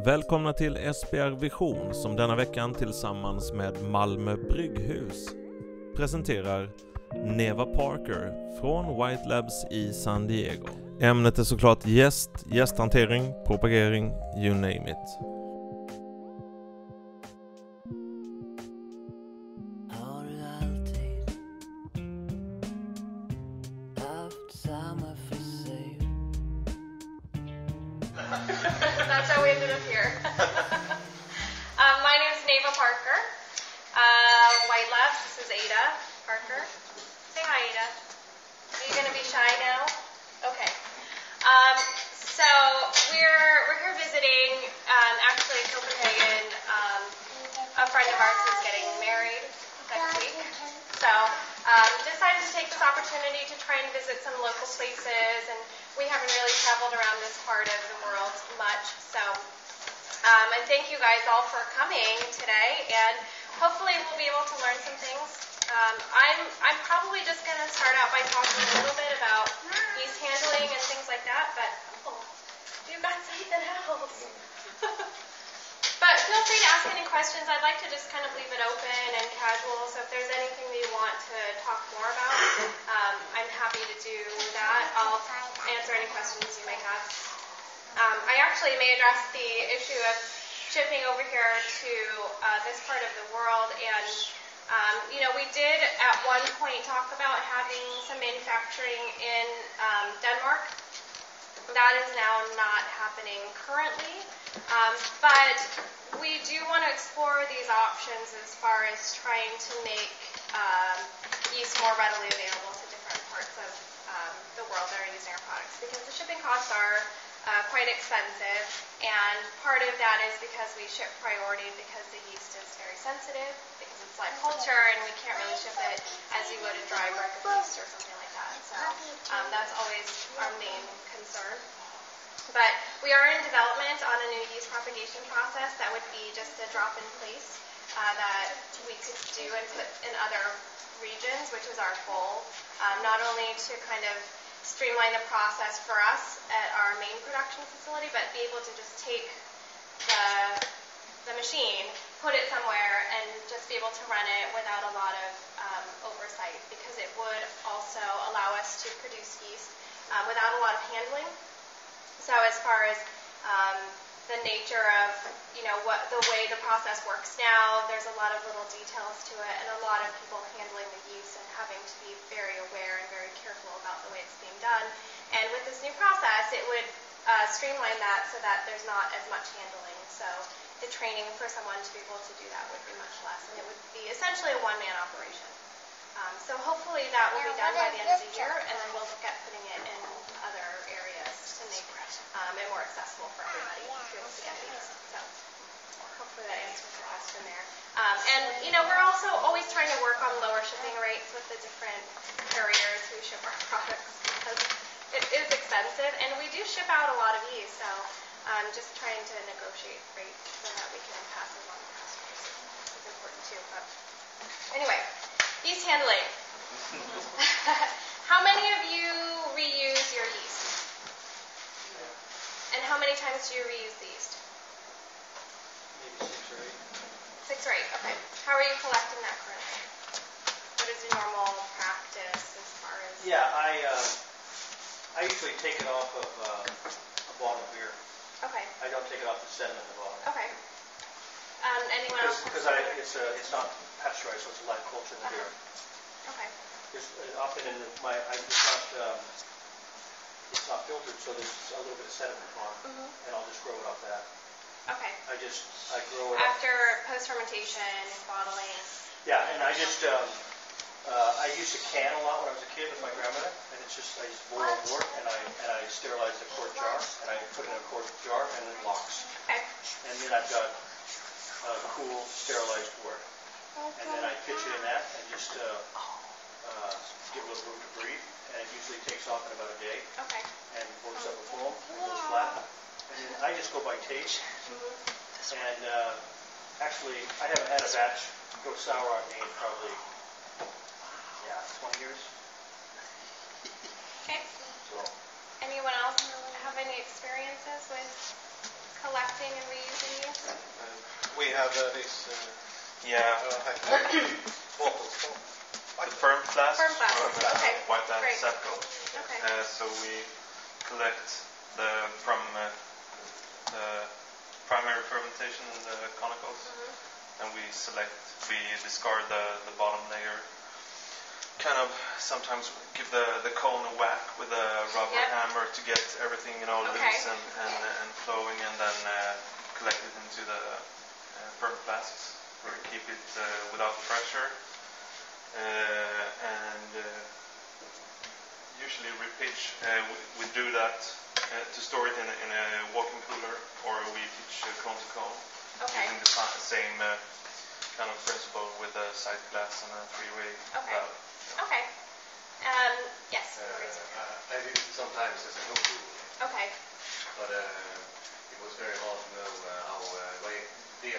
Välkomna till SBR Vision som denna veckan tillsammans med Malmö Brygghus presenterar Neva Parker från Whitelabs i San Diego. Ämnet är såklart gästhantering, propagering, you name it. That's how we ended up here. My name is Neva Parker. Whitelabs, this is Ada Parker. Say hi, Ada. Are you going to be shy now? Okay. So we're here visiting, actually in Copenhagen. A friend of ours is getting married next week. So decided to take this opportunity to try and visit some local places, and we haven't really traveled around this part of the world much. So and thank you guys all for coming today, and hopefully we'll be able to learn some things. I'm probably just going to start out by talking a little bit about yeast handling and things like that, but you got something else. But feel free to ask any questions. I'd like to just kind of leave it open and casual, so if there's anything that you want to talk more about, I'm happy to do that. I'll answer any questions you may have. I actually may address the issue of shipping over here to this part of the world, and we did at one point talk about having some manufacturing in Denmark. That is now not happening currently, but we do want to explore these options as far as trying to make yeast more readily available to different parts of the world that are using our products, because the shipping costs are quite expensive, and part of that is because we ship priority because the yeast is very sensitive, because it's live culture, and we can't really ship it as you would a dry brick of yeast or something like that. So that's always our main concern. But we are in development on a new yeast propagation process that would be just a drop in place that we could do and put in other regions, which is our goal, not only to kind of streamline the process for us at our main production facility, but be able to just take the machine, put it somewhere, and just be able to run it without a lot of oversight, because it would also allow us to produce yeast without a lot of handling. So as far as the nature of, what the way the process works now, there's a lot of little details to it, and a lot of people handling the yeast and having to be very aware and very careful about the way it's being done. And with this new process, it would streamline that so that there's not as much handling. So the training for someone to be able to do that would be much less, and it would be essentially a one-man operation. So hopefully that will be done by the end of the year, and then we'll look at putting it in other areas to make it more accessible for everybody to be able to get these. So hopefully that answers your question there. And we're also always trying to work on lower shipping rates with the different carriers who ship our products, because it is expensive, and we do ship out a lot of yeast, so just trying to negotiate rates so that we can pass it on to customers is important too. But anyway, yeast handling. How many of you reuse your yeast? And how many times do you reuse the yeast? Maybe 6 or 8. 6 or 8, okay. How are you collecting that currently? What is your normal practice as far as... Yeah, I usually take it off of a bottle of beer. Okay. I don't take it off the sediment in the bottle. Okay. Anyone else? Because it's not pasteurized, so it's a live culture in the beer. Okay. There's often in it's not filtered, so there's a little bit of sediment on it, and I'll just grow it off that. Okay. I grow it after post-fermentation, bottling. Yeah, and I used to can a lot when I was a kid with my grandmother, and I just boil wort, and I sterilize the quart jar, and I put it in a quart jar, and it locks. Okay. And then I've got cool sterilized wort, and then I pitch it in that and just give it a little room to breathe, and it usually takes off in about a day. Okay. And works up a foam and goes flat. And then I just go by taste. And actually, I haven't had a batch go sour on me in probably 20 years. Okay. So. Anyone else have any experiences with collecting and reusing yeast? We have this bottles. The firm flask. Firm flasks, okay. Whitelabs Great. Sapco. Okay. So we collect from the primary fermentation in the conicals, and we discard the bottom layer. Kind of sometimes give the cone a whack with a rubber hammer to get everything loose and flowing, and then collect it into the firm flasks where we keep it without pressure. And usually repitch, we do that to store it in a walk-in cooler, or we pitch cone to cone, using the same kind of principle with a side glass and a three-way valve. Okay. Yes. I did it sometimes as a home brew. Okay. But it was very hard to know how viable the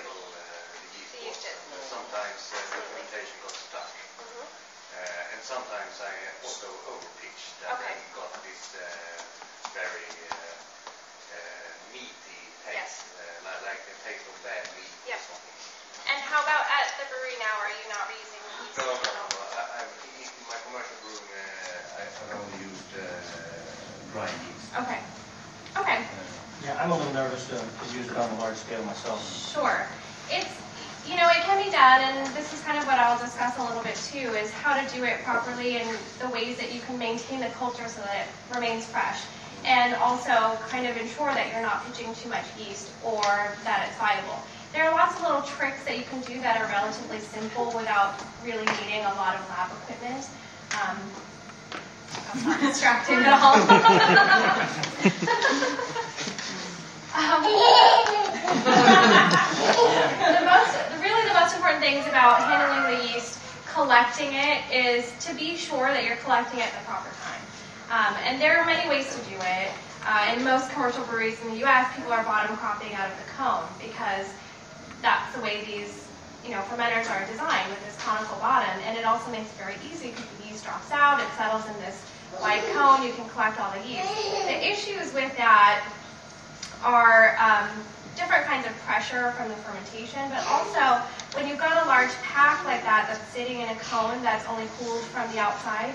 yeast was. Sometimes the fermentation got stuck. And sometimes I also overpitched and then got this very meaty taste, like the taste of bad meat or something. And how about at the brewery now? Are you not reusing yeast? No. In my commercial brewing, I've only used dry yeast. Okay. Yeah, I'm a little nervous to use it on a large scale myself. Sure. It's, it can be done, and this is kind of what I'll discuss a little bit too, is how to do it properly and the ways that you can maintain the culture so that it remains fresh. And also kind of ensure that you're not pitching too much yeast or that it's viable. There are lots of little tricks that you can do that are relatively simple without really needing a lot of lab equipment. That's not distracting at all. The most important things about handling the yeast, collecting it, is to be sure that you're collecting it at the proper time. And there are many ways to do it. In most commercial breweries in the U.S., people are bottom cropping out of the cone because that's the way these fermenters are designed, with this conical bottom, and it also makes it very easy because the yeast drops out, it settles in this wide cone, you can collect all the yeast. The issues with that are different kinds of pressure from the fermentation, but also when you've got a large pack like that that's sitting in a cone that's only cooled from the outside,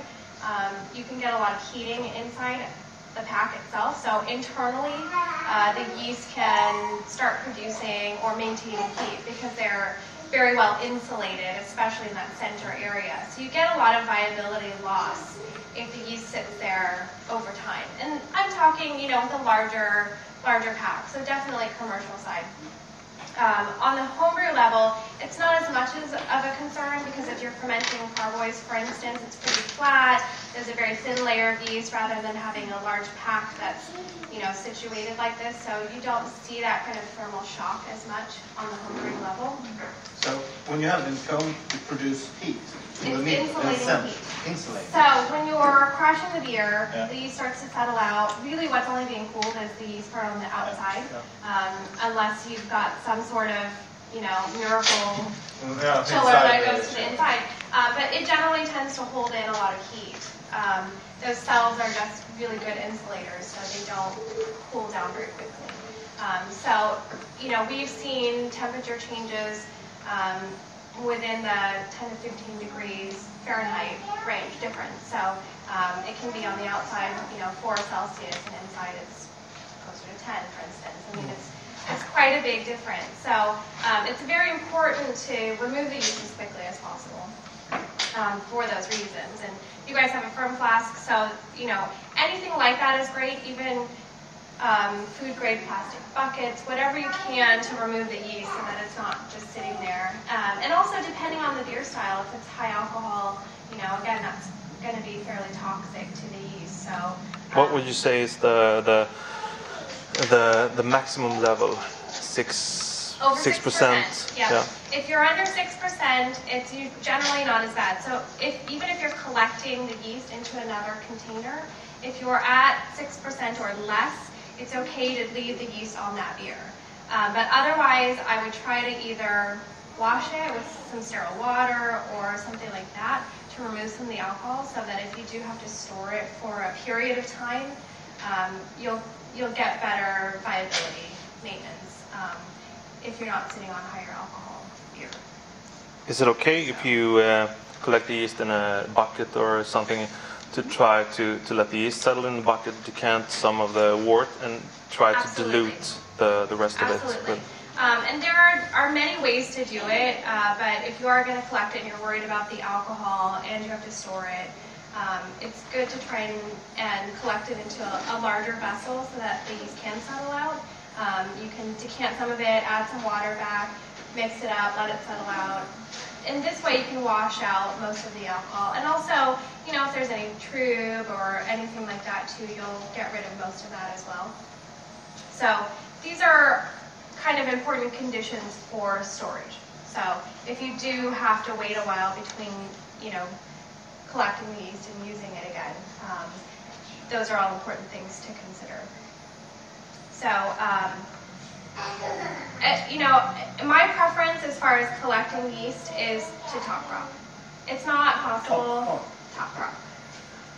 you can get a lot of heating inside the pack itself. So internally, the yeast can start producing or maintaining heat because they're very well insulated, especially in that center area. So you get a lot of viability loss if the yeast sits there over time. And I'm talking, with a larger pack, so definitely commercial side. On the homebrew level, it's not as much of a concern because if you're fermenting carboys, for instance, it's pretty flat. There's a very thin layer of yeast rather than having a large pack that's, situated like this. So you don't see that kind of thermal shock as much on the homebrew level. So when you have it in cone, you produce heat. It's insulating heat. Insulating. So when you're crashing the beer, the yeast starts to settle out. Really what's only being cooled is the yeast part on the outside, unless you've got some sort of, miracle chiller that goes to the inside. But it generally tends to hold in a lot of heat. Those cells are just really good insulators, so they don't cool down very quickly. So, we've seen temperature changes within the 10 to 15 degrees Fahrenheit range difference. So it can be on the outside, 4 Celsius, and inside it's closer to 10, for instance. I mean, it's quite a big difference. So it's very important to remove the yeast as quickly as possible for those reasons. And you guys have a firm flask, so anything like that is great. Even food grade plastic buckets, whatever you can to remove the yeast so that it's not just sitting there. And also depending on the beer style, if it's high alcohol, again, that's going to be fairly toxic to the yeast. So what would you say is the maximum level? 6%? Over 6%. Yeah. If you're under 6%, it's generally not as bad. So even if you're collecting the yeast into another container, if you're at 6% or less, it's okay to leave the yeast on that beer. But otherwise, I would try to either wash it with some sterile water or something like that to remove some of the alcohol, so that if you do have to store it for a period of time, you'll get better viability maintenance if you're not sitting on higher alcohol beer. Is it okay if you collect the yeast in a bucket or something to try to let the yeast settle in the bucket, decant some of the wort, and try to dilute the rest of it? Absolutely. And there are many ways to do it, but if you are going to collect it and you're worried about the alcohol and you have to store it, it's good to try and collect it into a larger vessel so that the yeast can settle out. You can decant some of it, add some water back, mix it up, let it settle out. In this way you can wash out most of the alcohol. And also, you know, if there's any trub or anything like that too, you'll get rid of most of that as well. So these are kind of important conditions for storage. So if you do have to wait a while between, you know, collecting the yeast and using it again, those are all important things to consider. So, you know, my preference as far as collecting yeast is to top crop. It's not possible. Top crop.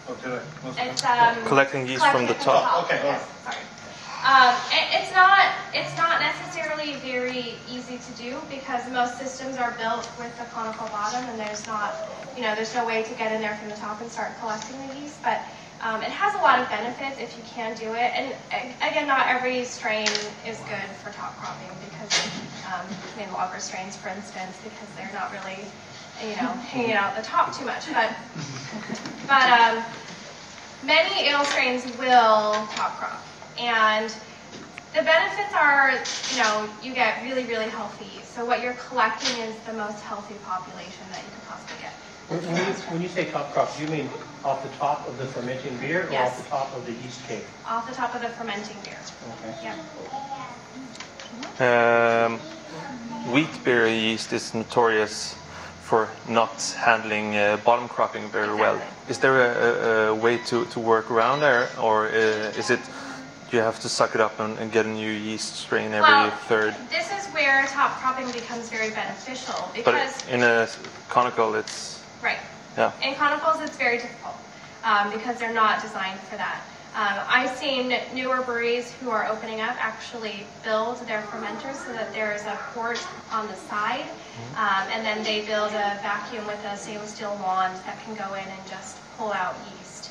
Oh, do it. It's collecting yeast from the top. Okay. Yes, sorry. It's not necessarily very easy to do because most systems are built with a conical bottom, and there's no way to get in there from the top and start collecting the yeast. But it has a lot of benefits if you can do it. And again, not every strain is good for top cropping because maybe lager strains, for instance, because they're not really, you know, hanging out the top too much. But many ale strains will top crop. And the benefits are, you know, you get really, really healthy yeast. So what you're collecting is the most healthy population that you could possibly get. When you say top crop, do you mean off the top of the fermenting beer or Yes. off the top of the yeast cake? Off the top of the fermenting beer. Okay. Yeah. Wheat beer yeast is notorious for not handling bottom cropping very well. Is there a way to work around there, or is it you have to suck it up and get a new yeast strain every third? This is where top cropping becomes very beneficial because But in a conical, it's right. Yeah. In conicals, it's very difficult because they're not designed for that. I've seen newer breweries who are opening up actually build their fermenters so that there is a port on the side, and then they build a vacuum with a stainless steel wand that can go in and just pull out yeast.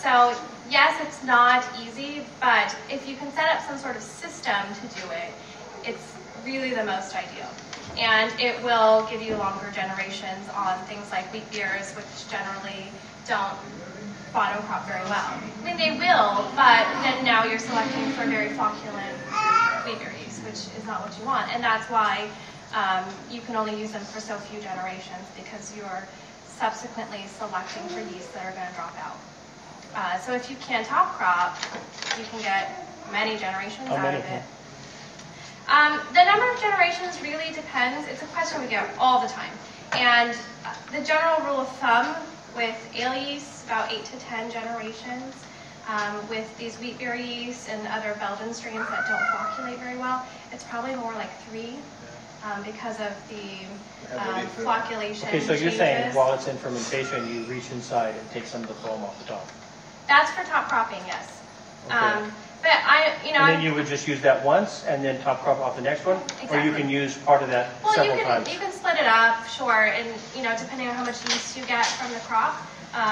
So yes, it's not easy, but if you can set up some sort of system to do it, it's really the most ideal. And it will give you longer generations on things like wheat beers, which generally don't bottom crop very well. I mean, they will, but then now you're selecting for very flocculent wheat beer yeast, which is not what you want. And that's why you can only use them for so few generations, because you're subsequently selecting for yeast that are going to drop out. So if you can top crop, you can get many generations out of it. The number of generations really depends. It's a question we get all the time. And the general rule of thumb with ale yeast, about 8 to 10 generations. With these wheat beer yeast and other Belgian strains that don't flocculate very well, it's probably more like 3 because of the flocculation Okay, so you're changes. saying while it's in fermentation, you reach inside and take some of the foam off the top. That's for top cropping, yes. Okay. But And then you would just use that once and then top crop off the next one? Or you Exactly. can use part of that several times? You can split it up, sure, and depending on how much yeast you get from the crop,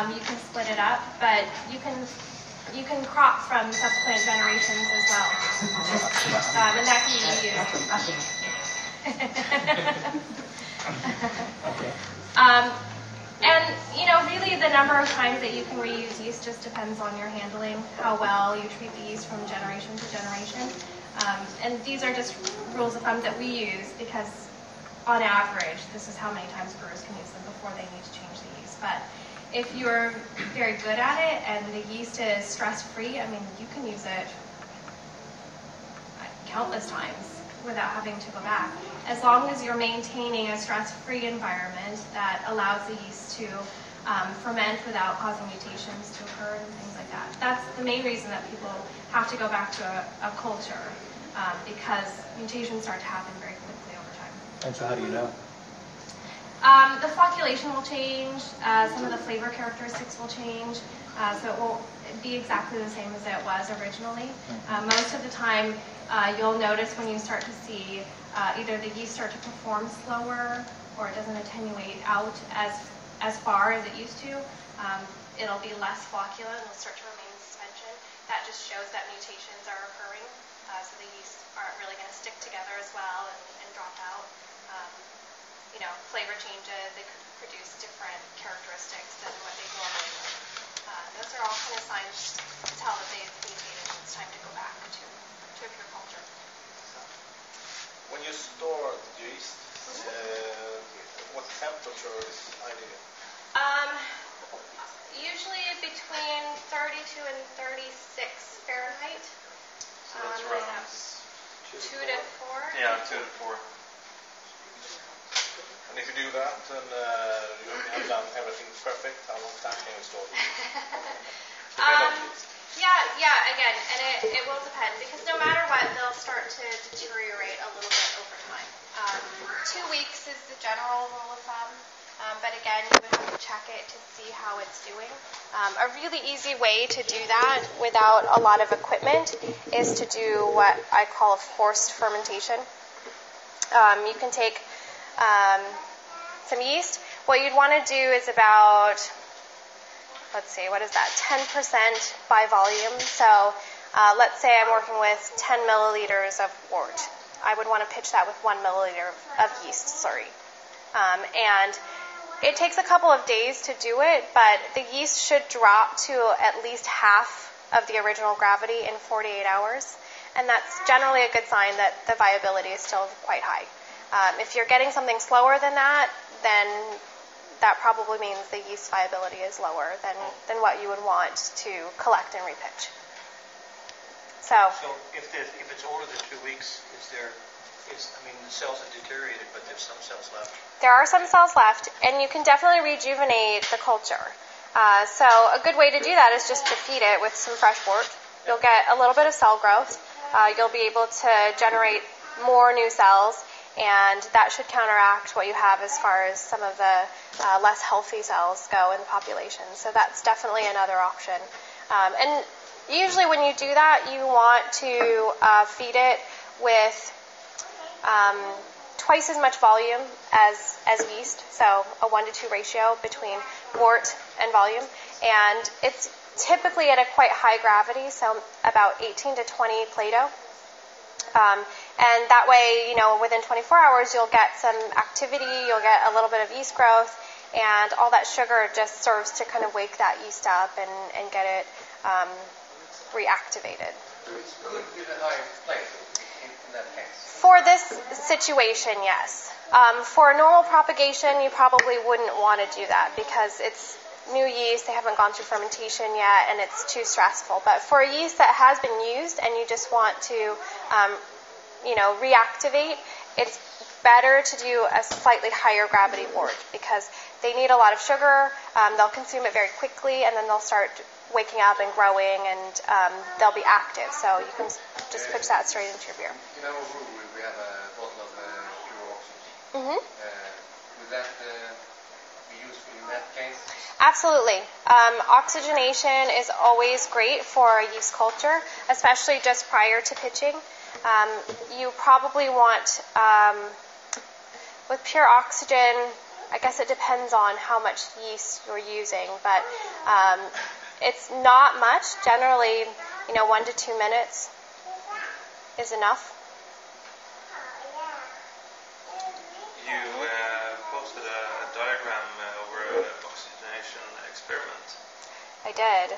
you can split it up, but you can crop from subsequent generations as well. And that can be used. And really the number of times that you can reuse yeast just depends on your handling, how well you treat the yeast from generation to generation. And these are just rules of thumb that we use because on average, this is how many times brewers can use them before they need to change the yeast. But if you're very good at it and the yeast is stress-free, I mean, you can use it countless times without having to go back. As long as you're maintaining a stress-free environment that allows the yeast to ferment without causing mutations to occur and things like that. That's the main reason that people have to go back to a culture because mutations start to happen very quickly over time. And so how do you know? The flocculation will change, some of the flavor characteristics will change, so it won't be exactly the same as it was originally. Most of the time, you'll notice when you start to see either the yeast start to perform slower or it doesn't attenuate out as far as it used to. It'll be less flocculent and it'll start to remain in suspension. That just shows that mutations are occurring, so the yeast aren't really going to stick together as well and drop out. Flavor changes, they could produce different characteristics than what they normally would. Those are all kind of signs to tell that they've mutated and it's time to go back to a pure culture. When you store the yeast, what temperature is ideal? Usually between 32 and 36 Fahrenheit. So that's around 2 to 4? Yeah, 2 to 4. And if you do that, then you have done everything perfect. How long time can you store it? Again, and it will depend because no matter what, they'll start to deteriorate a little bit over time. 2 weeks is the general rule of thumb, but again, you would have to check it to see how it's doing. A really easy way to do that without a lot of equipment is to do what I call a forced fermentation. You can take some yeast. What you'd want to do is about, let's see, what is that, 10% by volume. So let's say I'm working with 10 milliliters of wort. I would want to pitch that with 1 milliliter of yeast slurry. And it takes a couple of days to do it, but the yeast should drop to at least half of the original gravity in 48 hours. And that's generally a good sign that the viability is still quite high. If you're getting something slower than that, then that probably means the yeast viability is lower than what you would want to collect and repitch. So if it's older than 2 weeks, the cells have deteriorated, but there's some cells left. There are some cells left, and you can definitely rejuvenate the culture. So a good way to do that is just to feed it with some fresh wort. You'll get a little bit of cell growth. You'll be able to generate more new cells, and that should counteract what you have as far as some of the less healthy cells go in the population. So that's definitely another option. And usually when you do that, you want to feed it with twice as much volume as yeast, so a 1-to-2 ratio between wort and volume. And it's typically at a quite high gravity, so about 18 to 20 Plato. And that way, within 24 hours, you'll get some activity, you'll get a little bit of yeast growth, and all that sugar just serves to kind of wake that yeast up and get it reactivated. It's good with a higher Plato in that case. For this situation, yes. For normal propagation, you probably wouldn't want to do that because it's new yeast, they haven't gone through fermentation yet, and it's too stressful. But for a yeast that has been used and you just want to reactivate, it's better to do a slightly higher gravity wort because they need a lot of sugar, they'll consume it very quickly, and then they'll start waking up and growing, and they'll be active. So you can just pitch that straight into your beer. In our brewery, we have a bottle of pure oxygen. Mm-hmm. Would that be useful in that case? Absolutely. Oxygenation is always great for a yeast culture, especially just prior to pitching. You probably want, with pure oxygen, I guess it depends on how much yeast you're using, but it's not much. Generally, 1 to 2 minutes is enough. You posted a diagram over an oxygenation experiment. I did.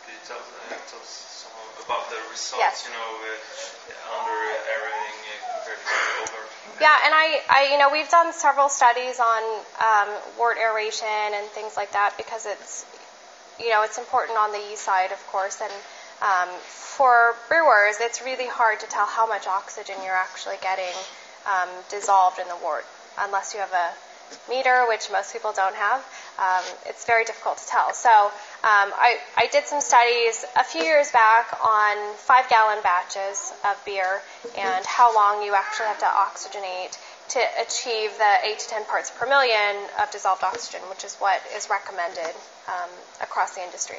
Could you tell us some about the results? Yes. Under aerating compared to over. Yeah, and I we've done several studies on wort aeration and things like that because it's important on the yeast side, of course, and for brewers, it's really hard to tell how much oxygen you're actually getting dissolved in the wort, unless you have a meter, which most people don't have. It's very difficult to tell. So I did some studies a few years back on 5-gallon batches of beer and how long you actually have to oxygenate to achieve the 8 to 10 parts per million of dissolved oxygen, which is what is recommended across the industry.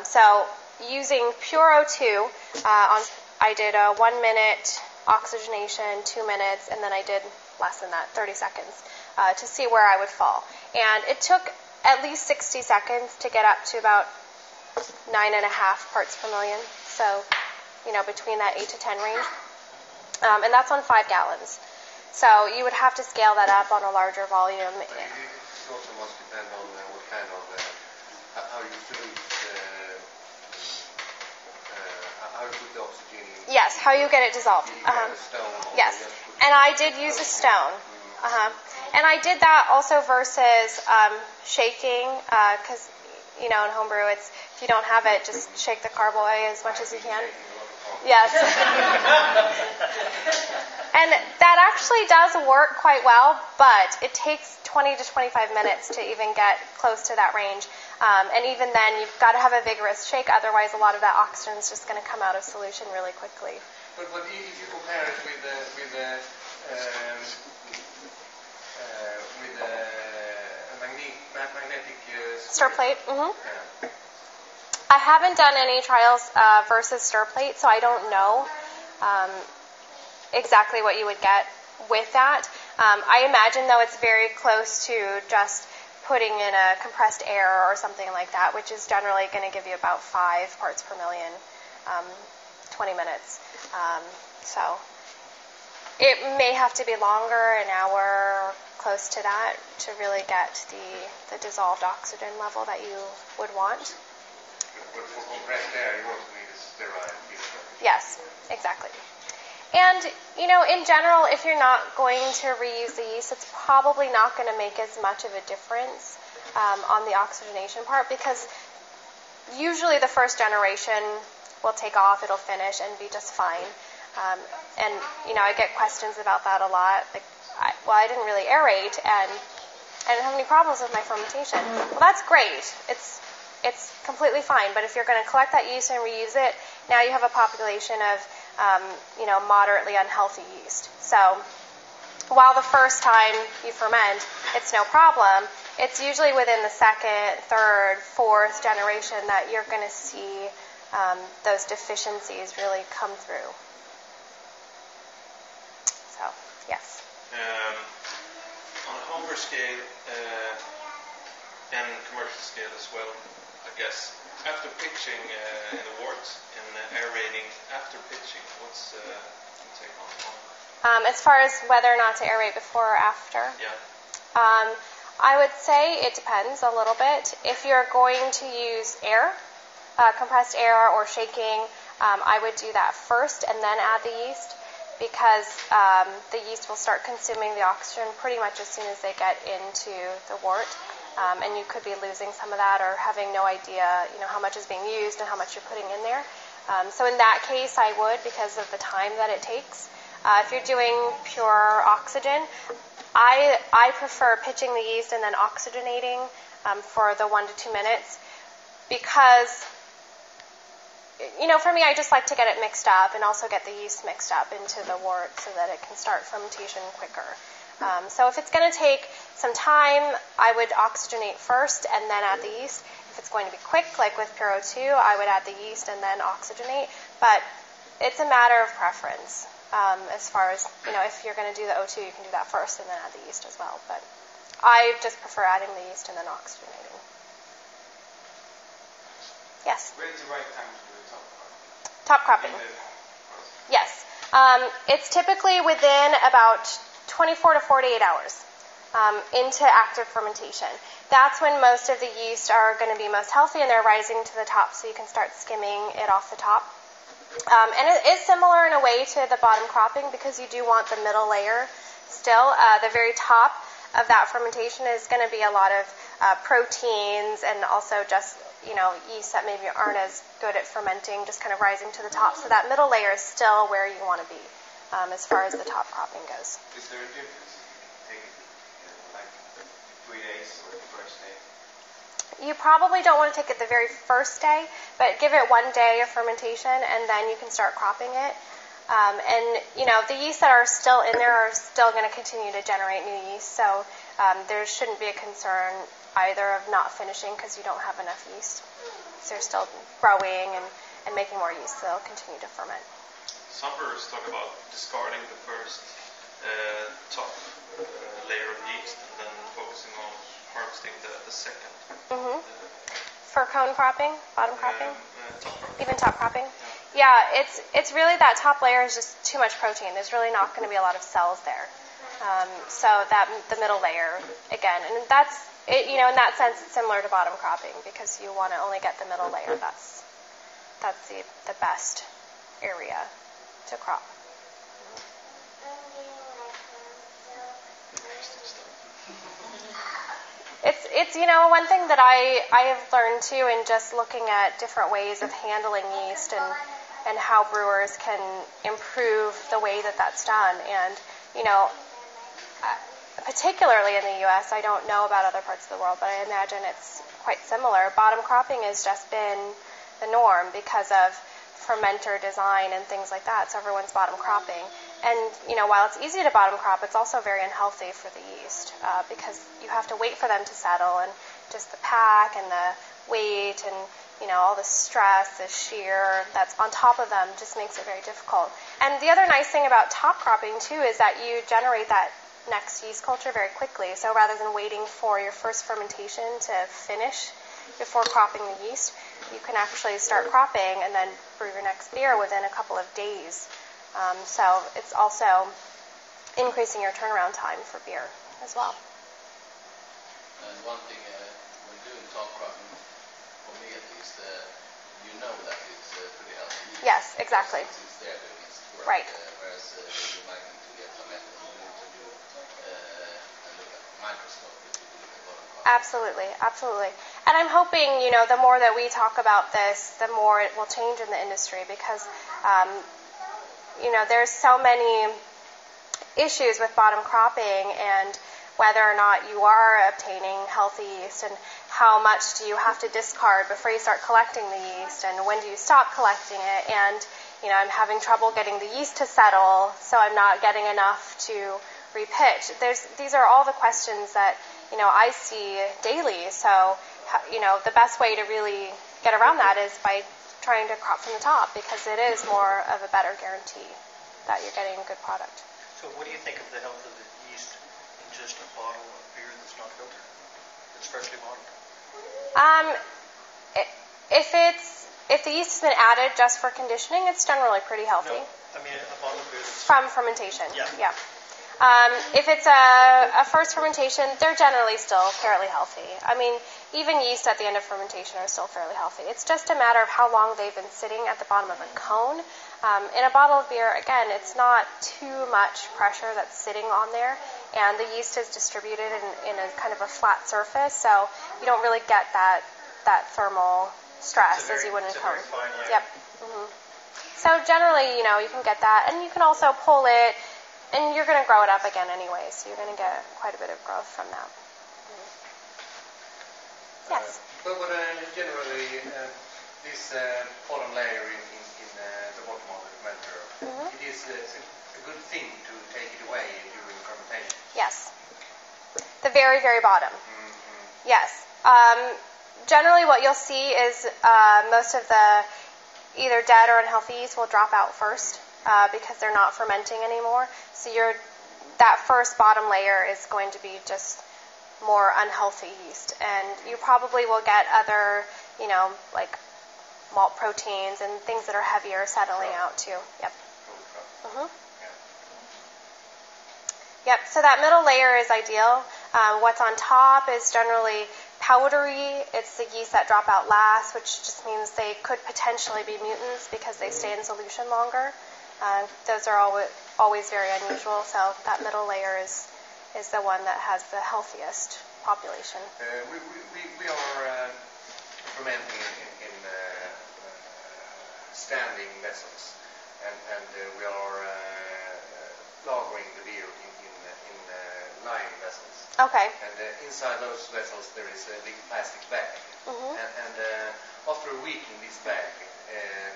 So using pure O2, I did a 1 minute oxygenation, 2 minutes, and then I did less than that, 30 seconds, to see where I would fall. And it took at least 60 seconds to get up to about 9.5 parts per million. So, between that 8 to 10 range. And that's on 5 gallons. So you would have to scale that up on a larger volume. But it also must depend on what kind of, how you fill it, how you put the oxygen in. Yes, how you get it dissolved. Yes, and I did use a stone. And I did that also versus shaking, because, in homebrew, it's, if you don't have it, just shake the carboy as much as you can. Yes. And that actually does work quite well, but it takes 20 to 25 minutes to even get close to that range. And even then, you've got to have a vigorous shake, otherwise a lot of that oxygen is just going to come out of solution really quickly. But if you compare it with the magnetic stir plate? Mm-hmm. I haven't done any trials versus stir plate, so I don't know exactly what you would get with that. I imagine, though, it's very close to just putting in a compressed air or something like that, which is generally going to give you about 5 parts per million, 20 minutes. So it may have to be longer, an hour, close to that, to really get the dissolved oxygen level that you would want. But for compressed air, you also need a sterile filter. Yes, exactly. And, in general, if you're not going to reuse the yeast, it's probably not going to make as much of a difference on the oxygenation part, because usually the first generation will take off, it'll finish, and be just fine. And, I get questions about that a lot. Like, I didn't really aerate, and I didn't have any problems with my fermentation. Well, that's great. It's completely fine, but if you're going to collect that yeast and reuse it, now you have a population of, moderately unhealthy yeast. So while the first time you ferment, it's no problem, it's usually within the second, third, fourth generation that you're going to see those deficiencies really come through. So, yes. On a homebrew scale and commercial scale as well, I guess, after pitching in the wort and aerating after pitching, what's your take on that? As far as whether or not to aerate before or after? Yeah. I would say it depends a little bit. If you're going to use air, compressed air or shaking, I would do that first and then add the yeast, because the yeast will start consuming the oxygen pretty much as soon as they get into the wort. And you could be losing some of that or having no idea, how much is being used and how much you're putting in there. So in that case, I would, because of the time that it takes. If you're doing pure oxygen, I prefer pitching the yeast and then oxygenating for the 1 to 2 minutes, because, for me, I just like to get it mixed up and also get the yeast mixed up into the wort so that it can start fermentation quicker. So if it's going to take some time, I would oxygenate first and then add the yeast. If it's going to be quick, like with Pure O2, I would add the yeast and then oxygenate. But it's a matter of preference. As far as, if you're going to do the O2, you can do that first and then add the yeast as well. But I just prefer adding the yeast and then oxygenating. Yes? When is the right time to do the top cropping? Top cropping. Yes. It's typically within about 24 to 48 hours into active fermentation. That's when most of the yeast are going to be most healthy and they're rising to the top, so you can start skimming it off the top. And it is similar in a way to the bottom cropping, because you do want the middle layer still. The very top of that fermentation is going to be a lot of proteins and also just, yeast that maybe aren't as good at fermenting, just kind of rising to the top. So that middle layer is still where you want to be as far as the top cropping goes. Is there a difference if you take it like 3 days or the first day? You probably don't want to take it the very first day, but give it 1 day of fermentation and then you can start cropping it. And, the yeasts that are still in there are still going to continue to generate new yeast. So there shouldn't be a concern either of not finishing because you don't have enough yeast. So they're still growing and making more yeast, so they'll continue to ferment. Some brewers talk about discarding the first top layer of yeast and then focusing on harvesting the second. Mm-hmm. For cone cropping, bottom cropping, top cropping. even top cropping. Yeah, it's really that top layer is just too much protein. There's really not going to be a lot of cells there. So that the middle layer again, and that's it. In that sense, it's similar to bottom cropping because you want to only get the middle layer. That's the best area to crop. It's one thing that I have learned too in just looking at different ways of handling yeast and how brewers can improve the way that that's done. And particularly in the U.S., I don't know about other parts of the world, but I imagine it's quite similar. Bottom cropping has just been the norm because of fermenter design and things like that, so everyone's bottom cropping. And, while it's easy to bottom crop, it's also very unhealthy for the yeast because you have to wait for them to settle, and just the pack and the weight and, all the stress, the shear that's on top of them just makes it very difficult. And the other nice thing about top cropping, too, is that you generate that next yeast culture very quickly. So rather than waiting for your first fermentation to finish before cropping the yeast, you can actually start cropping and then brew your next beer within a couple of days. So it's also increasing your turnaround time for beer as well. And one thing when doing top cropping, for me at least, you know that it's pretty healthy. Yes, exactly. It's there doing its work. Right. Whereas you might need to get some method you need to do and look at the microscope if you look at bottom cropping. Absolutely. And I'm hoping, the more that we talk about this, the more it will change in the industry because, there's so many issues with bottom cropping and whether or not you are obtaining healthy yeast and how much do you have to discard before you start collecting the yeast and when do you stop collecting it. And, I'm having trouble getting the yeast to settle, so I'm not getting enough to repitch. These are all the questions that, I see daily. So, the best way to really get around that is by trying to crop from the top because it is more of a better guarantee that you're getting a good product. So what do you think of the health of the yeast in just a bottle of beer that's not filtered, that's freshly bottled? If the yeast has been added just for conditioning, it's generally pretty healthy. No, I mean a bottle of beer that's... From fermentation, yeah. If it's a first fermentation, they're generally still fairly healthy. I mean, even yeast at the end of fermentation are still fairly healthy. It's just a matter of how long they've been sitting at the bottom of a cone. In a bottle of beer, again, it's not too much pressure that's sitting on there, and the yeast is distributed in a kind of a flat surface, so you don't really get that thermal stress as you would in a cone. Yep. Mm-hmm. So generally, you can get that, and you can also pull it. And you're going to grow it up again anyway, so you're going to get quite a bit of growth from that. Yes? But generally, this bottom layer in the bottom of the fermenter, it is a good thing to take it away during fermentation. Yes. The very, very bottom. Mm-hmm. Yes. Generally what you'll see is most of the either dead or unhealthy yeast will drop out first. Because they're not fermenting anymore. So that first bottom layer is going to be just more unhealthy yeast. And you probably will get other, like malt proteins and things that are heavier settling out too. Yep. Mm-hmm. Yep, so that middle layer is ideal. What's on top is generally powdery. It's the yeast that drop out last, which just means they could potentially be mutants because they stay in solution longer. Those are always very unusual, so that middle layer is the one that has the healthiest population. We are fermenting in standing vessels, and we are lagering the beer in lying vessels. Okay. And inside those vessels there is a big plastic bag, and after a week in this bag,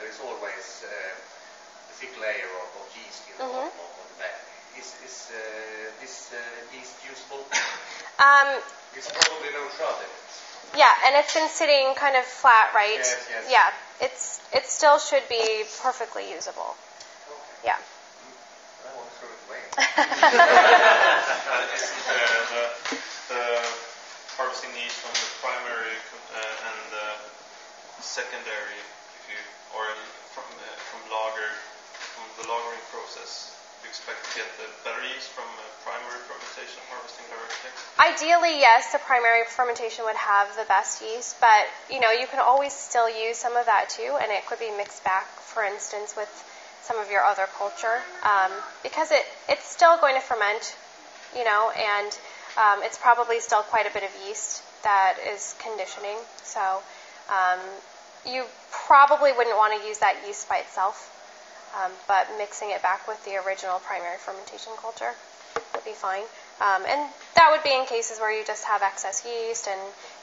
there is always the thick layer of yeast in the bottom of the bag. Is this yeast usable? It's probably no trouble. Yeah, and it's been sitting kind of flat, right? Yes, yes. Yeah, it still should be perfectly usable. Okay. Yeah. I want to throw it away. The harvesting yeast from the primary and the secondary, from the lagering process, you expect to get the better yeast from primary fermentation harvesting directly? Ideally, yes, the primary fermentation would have the best yeast, but you can always still use some of that too, and it could be mixed back, for instance, with some of your other culture, because it's still going to ferment, and it's probably still quite a bit of yeast that is conditioning. So you probably wouldn't want to use that yeast by itself, but mixing it back with the original primary fermentation culture would be fine. And that would be in cases where you just have excess yeast, and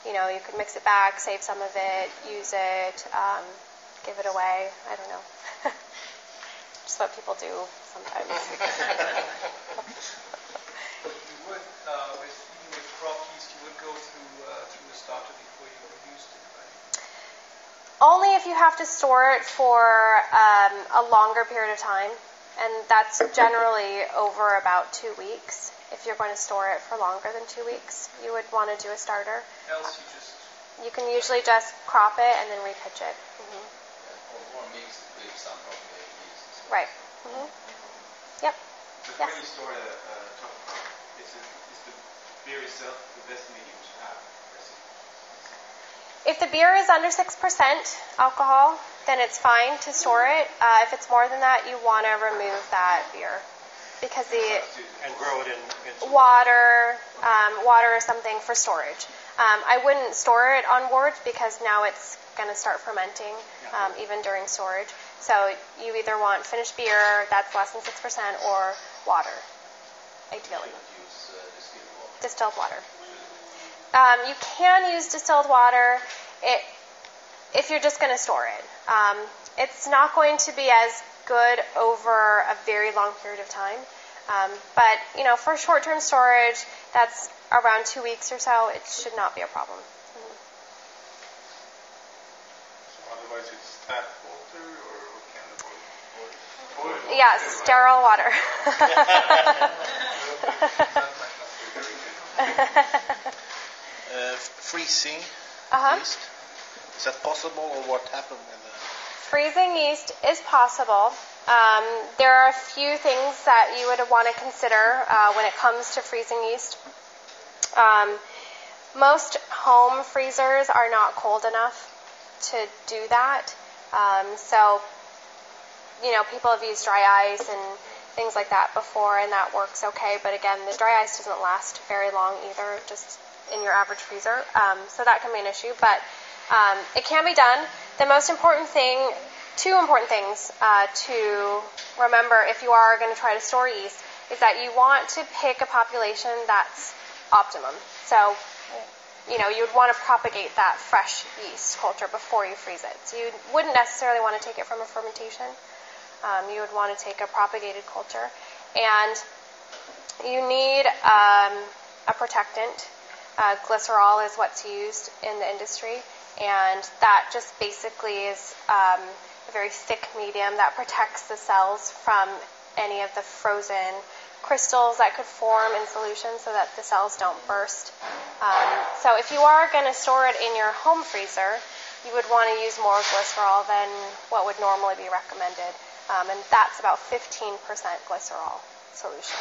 you could mix it back, save some of it, use it, give it away. I don't know. Just what people do sometimes. You would, with crop yeast, you would go through the starter before you produced it, right? Only if you have to store it for a longer period of time, and that's generally over about 2 weeks. If you're going to store it for longer than 2 weeks, you would want to do a starter. Else you can usually just crop it and then repitch it. Or mix with some propagated yeast. Right. Yep. But when you store a top crop, is the beer itself the best medium to have? If the beer is under 6% alcohol, then it's fine to store it. If it's more than that, you want to remove that beer, because and grow it in water or something for storage. I wouldn't store it on board because now it's going to start fermenting even during storage. So you either want finished beer that's less than 6% or water, ideally. Use distilled water. You can use distilled water if you're just going to store it. It's not going to be as good over a very long period of time. But, for short-term storage, that's around 2 weeks or so, it should not be a problem. So otherwise it's tap water or can of oil? Yeah, sterile water. Freezing yeast. Is that possible, or what happened with that? Freezing yeast is possible. There are a few things that you would want to consider when it comes to freezing yeast. Most home freezers are not cold enough to do that. So, people have used dry ice and things like that before, and that works okay. But again, the dry ice doesn't last very long either, just in your average freezer. So that can be an issue, but it can be done. The most important thing, two important things to remember if you are going to try to store yeast, is that you want to pick a population that's optimum. So, you would want to propagate that fresh yeast culture before you freeze it. So you wouldn't necessarily want to take it from a fermentation. You would want to take a propagated culture. And you need a protectant. Glycerol is what's used in the industry. And that just basically is a very thick medium that protects the cells from any of the frozen crystals that could form in solution so that the cells don't burst. So if you are going to store it in your home freezer, you would want to use more glycerol than what would normally be recommended. And that's about 15% glycerol solution.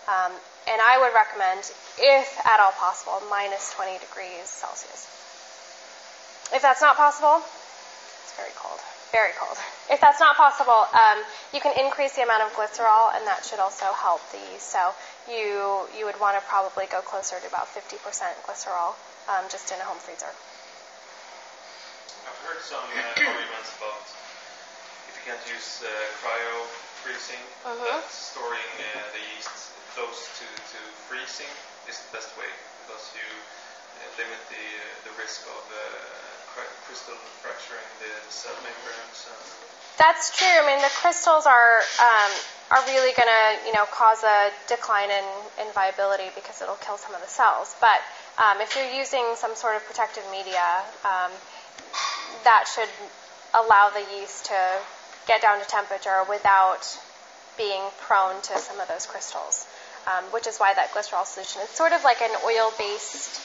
And I would recommend, if at all possible, minus 20 degrees Celsius. If that's not possible, it's very cold. Very cold. If that's not possible, you can increase the amount of glycerol, and that should also help the yeast. So you would want to probably go closer to about 50% glycerol just in a home freezer. I've heard some arguments about if you can't use cryo freezing, that storing the yeast close to freezing is the best way, because you limit the risk of crystal fracturing the cell membranes. That's true. I mean, the crystals are really going to, cause a decline in viability because it'll kill some of the cells. But if you're using some sort of protective media, that should allow the yeast to get down to temperature without being prone to some of those crystals, which is why that glycerol solution is sort of like an oil-based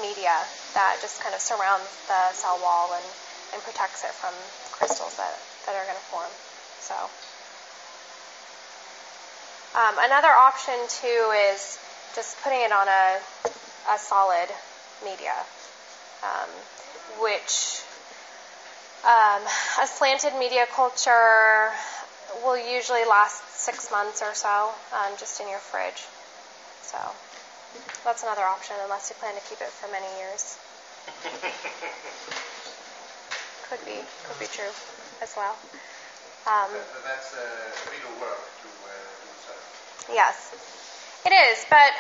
media that just kind of surrounds the cell wall and protects it from crystals that are going to form. So another option too is just putting it on a solid media, which a slanted media culture will usually last 6 months or so, just in your fridge. So that's another option, unless you plan to keep it for many years. Could be true as well. That's real work to do so. Yes, it is. But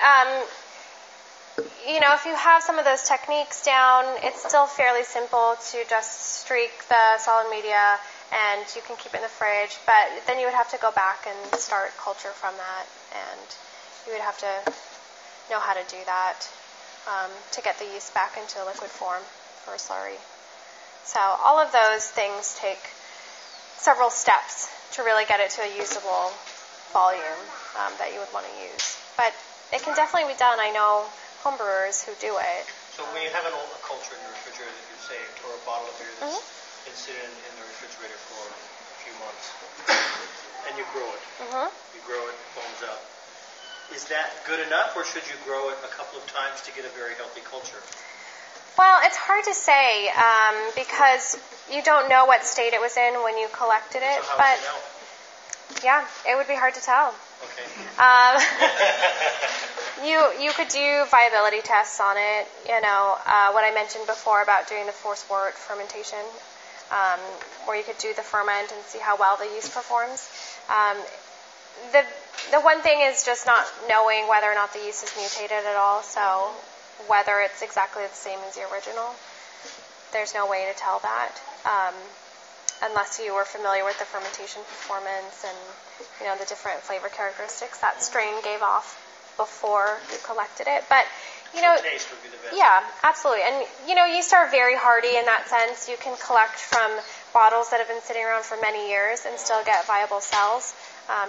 if you have some of those techniques down, it's still fairly simple to just streak the solid media, and you can keep it in the fridge. But then you would have to go back and start culture from that, and you would have to know how to do that to get the yeast back into liquid form for a slurry. So all of those things take several steps to really get it to a usable volume that you would want to use. But it can definitely be done. I know homebrewers who do it. So when you have a culture in your refrigerator that you saved, or a bottle of beer that's been sitting in the refrigerator for a few months, and you grow it, you grow it, it foams up. Is that good enough, or should you grow it a couple of times to get a very healthy culture? Well, it's hard to say because you don't know what state it was in when you collected it. So how but would you know? Yeah, it would be hard to tell. Okay. You could do viability tests on it. What I mentioned before about doing the forced wort fermentation, where you could do the ferment and see how well the yeast performs. The one thing is just not knowing whether or not the yeast is mutated at all. So whether it's exactly the same as the original, there's no way to tell that unless you were familiar with the fermentation performance and the different flavor characteristics that strain gave off before you collected it. But taste would be the best. Yeah, absolutely. And yeast are very hardy in that sense. You can collect from bottles that have been sitting around for many years and still get viable cells.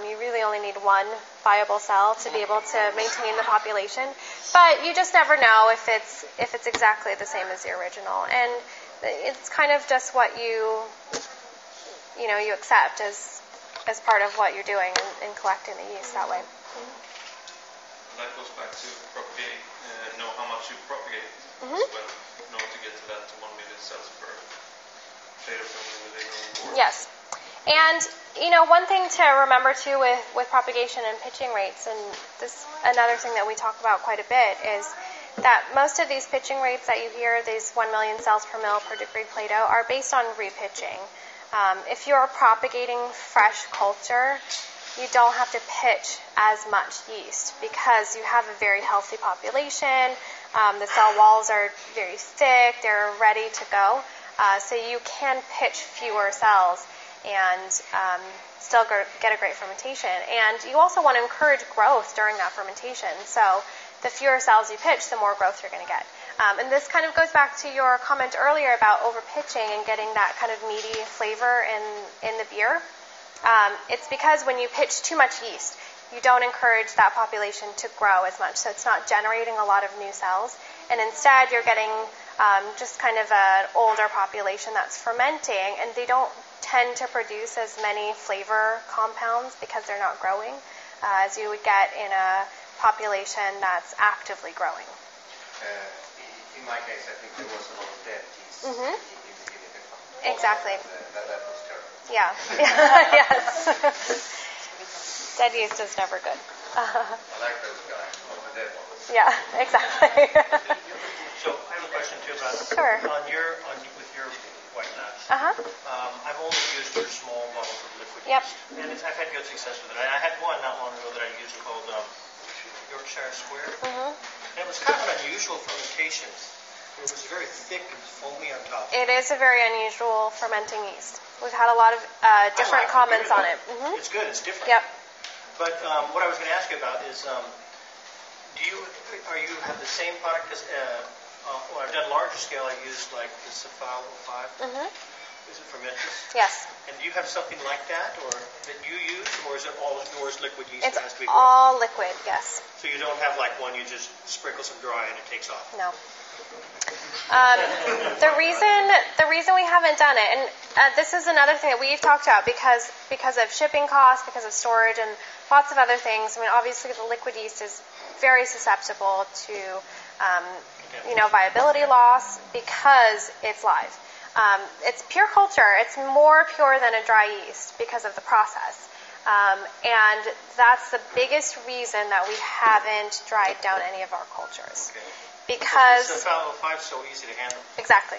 You really only need one viable cell to be able to maintain the population. But you just never know if it's exactly the same as the original. And it's kind of just what you accept as part of what you're doing in collecting the yeast that way. That goes back to propagate. Know how much you propagate as well. In order to get to that 1 million cells per liter per milliliter. Yes. And, one thing to remember too with propagation and pitching rates, and this another thing that we talk about quite a bit, is that most of these pitching rates that you hear, these 1 million cells per mil per degree Plato, are based on repitching. If you're propagating fresh culture, you don't have to pitch as much yeast because you have a very healthy population. The cell walls are very thick. They're ready to go. So you can pitch fewer cells and still get a great fermentation. And you also want to encourage growth during that fermentation. So the fewer cells you pitch, the more growth you're going to get. And this kind of goes back to your comment earlier about over-pitching and getting that kind of meaty flavor in the beer. It's because when you pitch too much yeast, you don't encourage that population to grow as much. So it's not generating a lot of new cells. And instead, you're getting just kind of an older population that's fermenting, and they don't tend to produce as many flavor compounds because they're not growing as you would get in a population that's actively growing. In my case, I think there was a lot of dead yeast in the beginning. Exactly. That was terrible. Yeah. Yes. Dead yeast is never good. I like those guys, not the dead ones. Yeah, exactly. So I have a question too about Sure. with your Whitelabs. I've only used your small bottles of liquid yeast, and I've had good success with it. I had one not long ago that I used called Yorkshire Square. And it was kind of an unusual fermentation. It was very thick and foamy on top. It is a very unusual fermenting yeast. We've had a lot of different comments on it. Mm-hmm. It's good. It's different. Yep. But what I was going to ask you about is, do you have the same product? Because when I've done larger scale, I used like the Cephalo 5. Mm-hmm. Is it fermented? Yes. And do you have something like that, or that you use, or is it all yours liquid yeast? It's that has to be all liquid. Yes. So you don't have like one you just sprinkle some dry and it takes off. No. The reason we haven't done it, and this is another thing that we've talked about because of shipping costs, because of storage, and lots of other things. I mean, obviously the liquid yeast is very susceptible to, viability loss because it's live. It's pure culture. It's more pure than a dry yeast because of the process. And that's the biggest reason that we haven't dried down any of our cultures. Okay. Because the Cephalo 5 is so easy to handle. Exactly.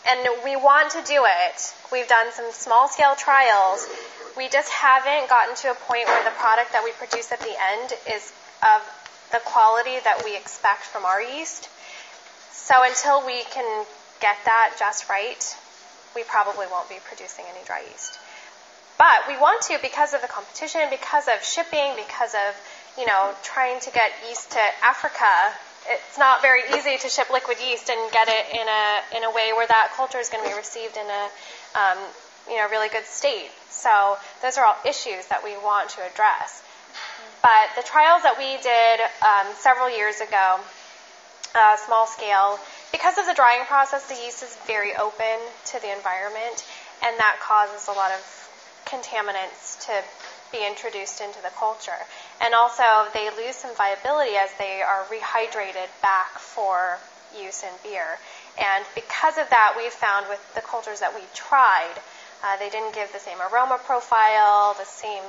And we want to do it. We've done some small-scale trials. We just haven't gotten to a point where the product that we produce at the end is of the quality that we expect from our yeast. So until we can get that just right, we probably won't be producing any dry yeast. But we want to because of the competition, because of shipping, because of, trying to get yeast to Africa. It's not very easy to ship liquid yeast and get it in a way where that culture is going to be received in a really good state. So those are all issues that we want to address. But the trials that we did several years ago, small scale, because of the drying process, the yeast is very open to the environment, and that causes a lot of contaminants to be introduced into the culture. And also, they lose some viability as they are rehydrated back for use in beer. And because of that, we've found with the cultures that we tried, they didn't give the same aroma profile, the same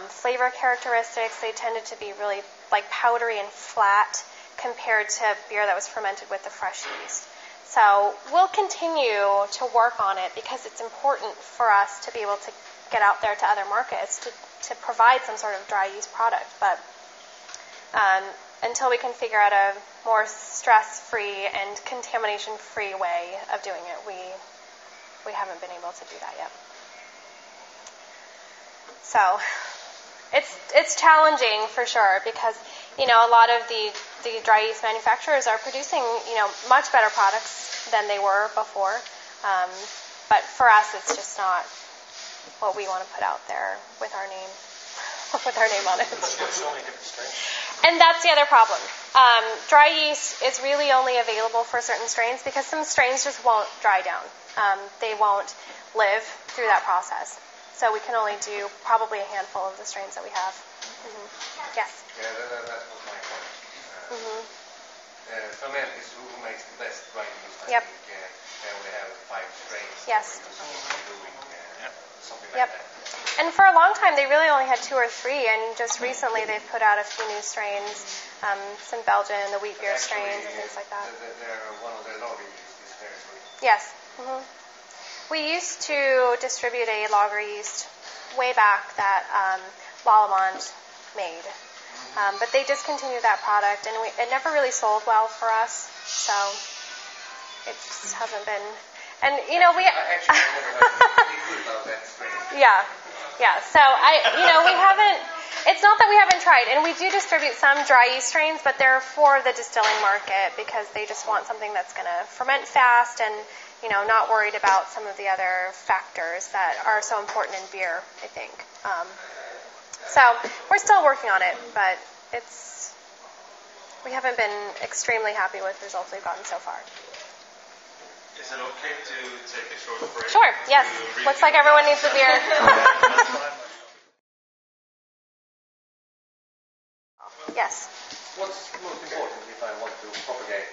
flavor characteristics. They tended to be really like powdery and flat compared to beer that was fermented with the fresh yeast. So we'll continue to work on it because it's important for us to be able to get out there to other markets to provide some sort of dry yeast product. But until we can figure out a more stress-free and contamination-free way of doing it, we haven't been able to do that yet. So it's challenging for sure because a lot of the dry yeast manufacturers are producing much better products than they were before. But for us, it's just not what we want to put out there with our name on it. So many different strains. And that's the other problem. Dry yeast is really only available for certain strains because some strains just won't dry down. They won't live through that process. So we can only do probably a handful of the strains that we have. Mm-hmm. Yes? Yeah, that was my point. Ferment is who makes the best dry yeast. Yep. I think they only have 5 strains. Yes. Something Yep. like that. And for a long time, they really only had 2 or 3, and just recently they've put out a few new strains, some Belgian, the wheat beer strains, and things like that. They're one of the lager yeast is very good. Yes. Mm-hmm. We used to distribute a lager yeast way back that Lallemand made, but they discontinued that product, and it never really sold well for us, so it just hasn't been. And we. Actually, I never heard anything good about that strain. Yeah. So we haven't. It's not that we haven't tried, and we do distribute some dry yeast strains, but they're for the distilling market because they just want something that's going to ferment fast and not worried about some of the other factors that are so important in beer, I think. So we're still working on it, but we haven't been extremely happy with the results we've gotten so far. Is it okay to take a short break? Sure, yes. Looks like everyone needs a beer. Yes. What's most important if I want to propagate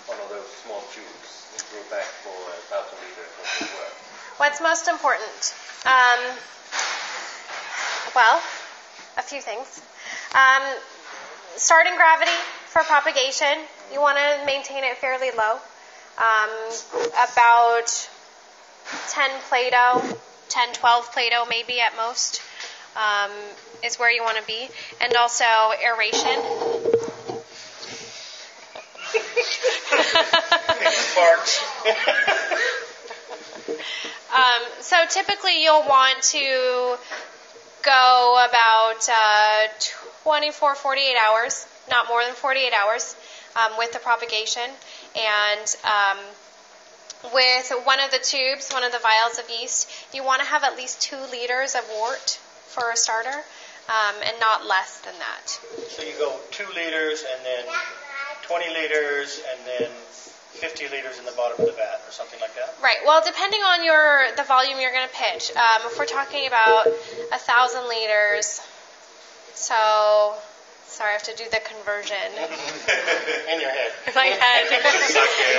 one of those small tubes and brew back for 1,000 liters of work? What's most important? Well, a few things. Starting gravity for propagation, you want to maintain it fairly low. About 10 Plato, 10, 12 Plato maybe at most is where you want to be. And also aeration. Sparks. So typically you'll want to go about 24, 48 hours, not more than 48 hours, with the propagation. And with one of the tubes, one of the vials of yeast, you want to have at least 2 liters of wort for a starter, and not less than that. So you go 2 liters and then 20 liters and then 50 liters in the bottom of the vat or something like that? Right. Well, depending on the volume you're going to pitch. If we're talking about 1,000 liters, so... Sorry, I have to do the conversion. In your head. My head.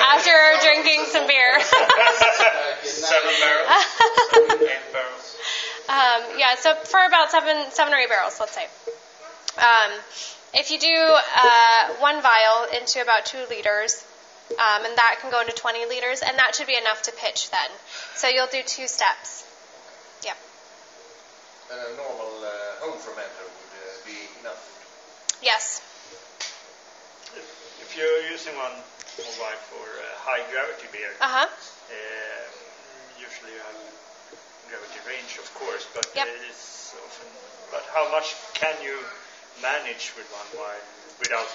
After drinking some beer. 7 barrels? 8 barrels? Yeah, so for about 7 or 8 barrels, let's say. If you do 1 vial into about 2 liters, and that can go into 20 liters, and that should be enough to pitch then. So you'll do 2 steps. Yep. And a normal home fermenter would be enough? Yes. If you're using one like for high gravity beer, usually you have gravity range, of course, but it's often. But how much can you manage with one vial without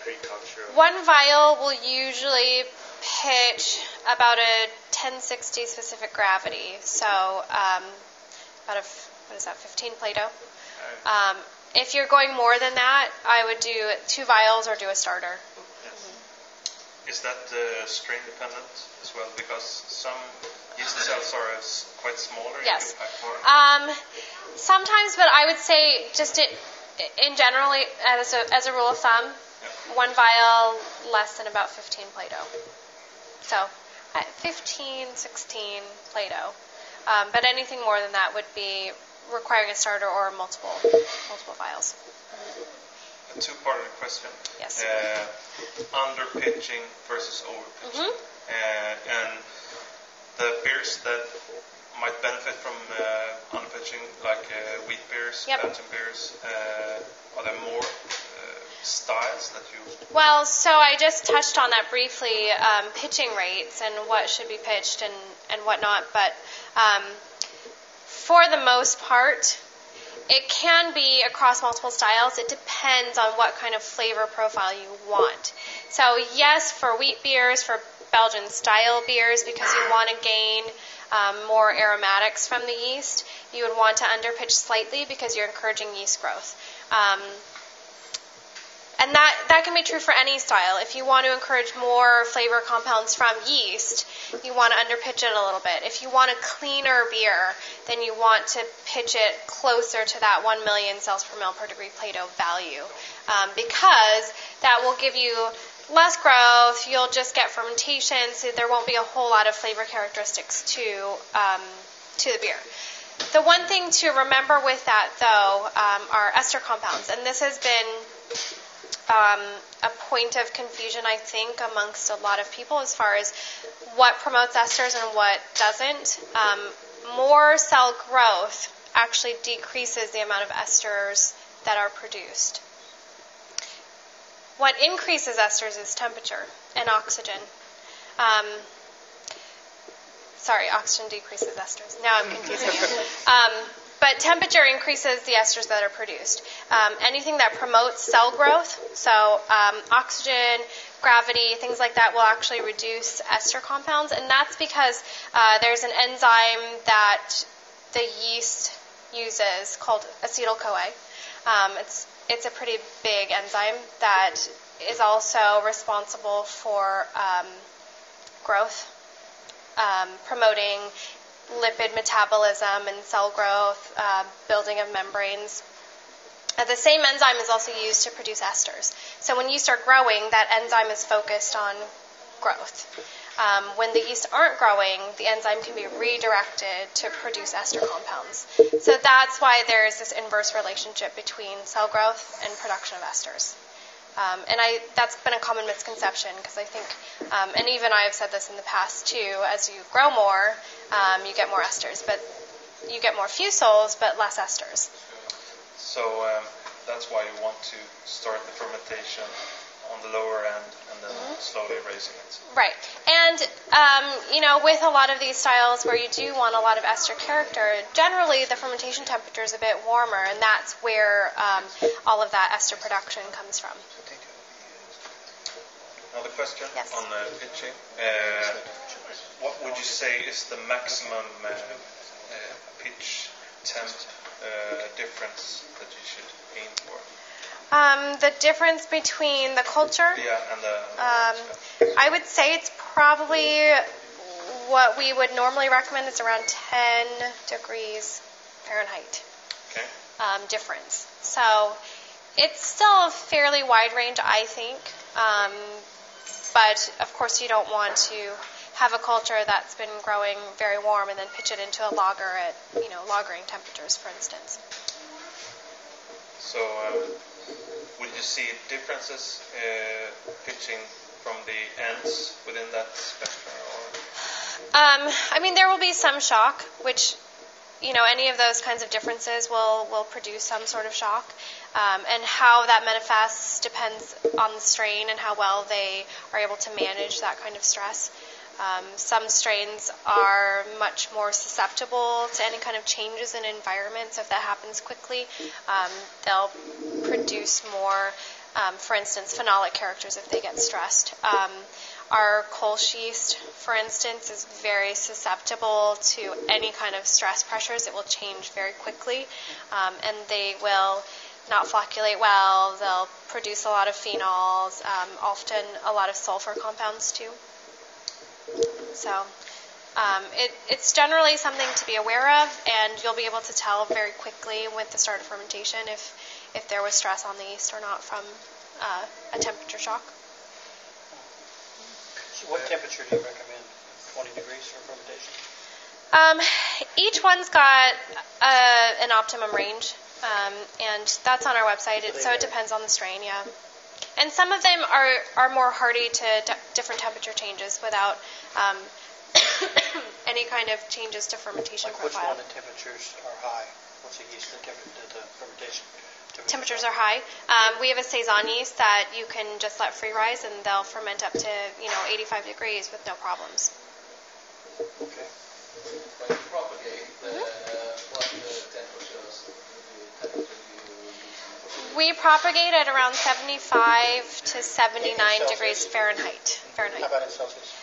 pre-culture? 1 vial will usually pitch about a 1060 specific gravity, so about a 15 Plato. If you're going more than that, I would do 2 vials or do a starter. Yes. Is that strain dependent as well? Because some yeast cells are quite smaller. Yes. You can pack more. Sometimes, but I would say just in general, as a rule of thumb, 1 vial less than about 15 Plato. So 15, 16 Plato. But anything more than that would be requiring a starter or multiple vials. A 2-part question. Yes. Under-pitching versus over-pitching. And the beers that might benefit from under-pitching, like wheat beers, Belgian beers, are there more styles that you... Well, so I just touched on that briefly, pitching rates and what should be pitched and whatnot, but for the most part, it can be across multiple styles. It depends on what kind of flavor profile you want. So yes, for wheat beers, for Belgian style beers, because you want to gain more aromatics from the yeast, you would want to underpitch slightly because you're encouraging yeast growth. And that can be true for any style. If you want to encourage more flavor compounds from yeast, you want to underpitch it a little bit. If you want a cleaner beer, then you want to pitch it closer to that 1 million cells per mil per degree Plato value, because that will give you less growth. You'll just get fermentation, so there won't be a whole lot of flavor characteristics to the beer. The one thing to remember with that, though, are ester compounds, and this has been a point of confusion, I think, amongst a lot of people as far as what promotes esters and what doesn't. More cell growth actually decreases the amount of esters that are produced. What increases esters is temperature and oxygen. Oxygen decreases esters. Now I'm confusing you. But temperature increases the esters that are produced. Anything that promotes cell growth, so oxygen, gravity, things like that, will actually reduce ester compounds, and that's because there's an enzyme that the yeast uses called acetyl-CoA. It's a pretty big enzyme that is also responsible for growth, promoting lipid metabolism and cell growth, building of membranes. The same enzyme is also used to produce esters. So when yeast are growing, that enzyme is focused on growth. When the yeast aren't growing, the enzyme can be redirected to produce ester compounds. So that's why there is this inverse relationship between cell growth and production of esters. That's been a common misconception, because I think, and even I have said this in the past too, as you grow more, you get more esters, but you get more fusols, but less esters. So that's why you want to start the fermentation on on the lower end and then slowly raising it. Right. And, with a lot of these styles where you do want a lot of ester character, generally the fermentation temperature is a bit warmer, and that's where all of that ester production comes from. Another question Yes. on pitching. What would you say is the maximum pitch temp difference that you should aim for? The difference between the culture, Yeah, and the I would say it's probably what we would normally recommend is around 10 degrees Fahrenheit okay. difference. So it's still a fairly wide range, I think. But of course, you don't want to have a culture that's been growing very warm and then pitch it into a lager at lagering temperatures, for instance. So, would you see differences pitching from the ends within that spectrum? There will be some shock, which, any of those kinds of differences will produce some sort of shock. And how that manifests depends on the strain and how well they are able to manage that kind of stress. Some strains are much more susceptible to any kind of changes in environment, so if that happens quickly, they'll produce more, for instance, phenolic characters if they get stressed. Our Kolsch yeast, for instance, is very susceptible to any kind of stress pressures. It will change very quickly, and they will not flocculate well. They'll produce a lot of phenols, often a lot of sulfur compounds too. So it's generally something to be aware of, and you'll be able to tell very quickly with the start of fermentation if there was stress on the yeast or not from a temperature shock. So what temperature do you recommend? 20 degrees for fermentation? Each one's got an optimum range, and that's on our website. So it depends on the strain, yeah. And some of them are more hardy to different temperature changes without any kind of changes to fermentation like profile. Which one of the temperatures are high? What's the yeast the fermentation? Temperatures are high. We have a Saison yeast that you can just let free rise, and they'll ferment up to 85 degrees with no problems. Okay. When you propagate, what temperatures do you use? We propagate at around 75 to 79 degrees Fahrenheit. How about in Celsius?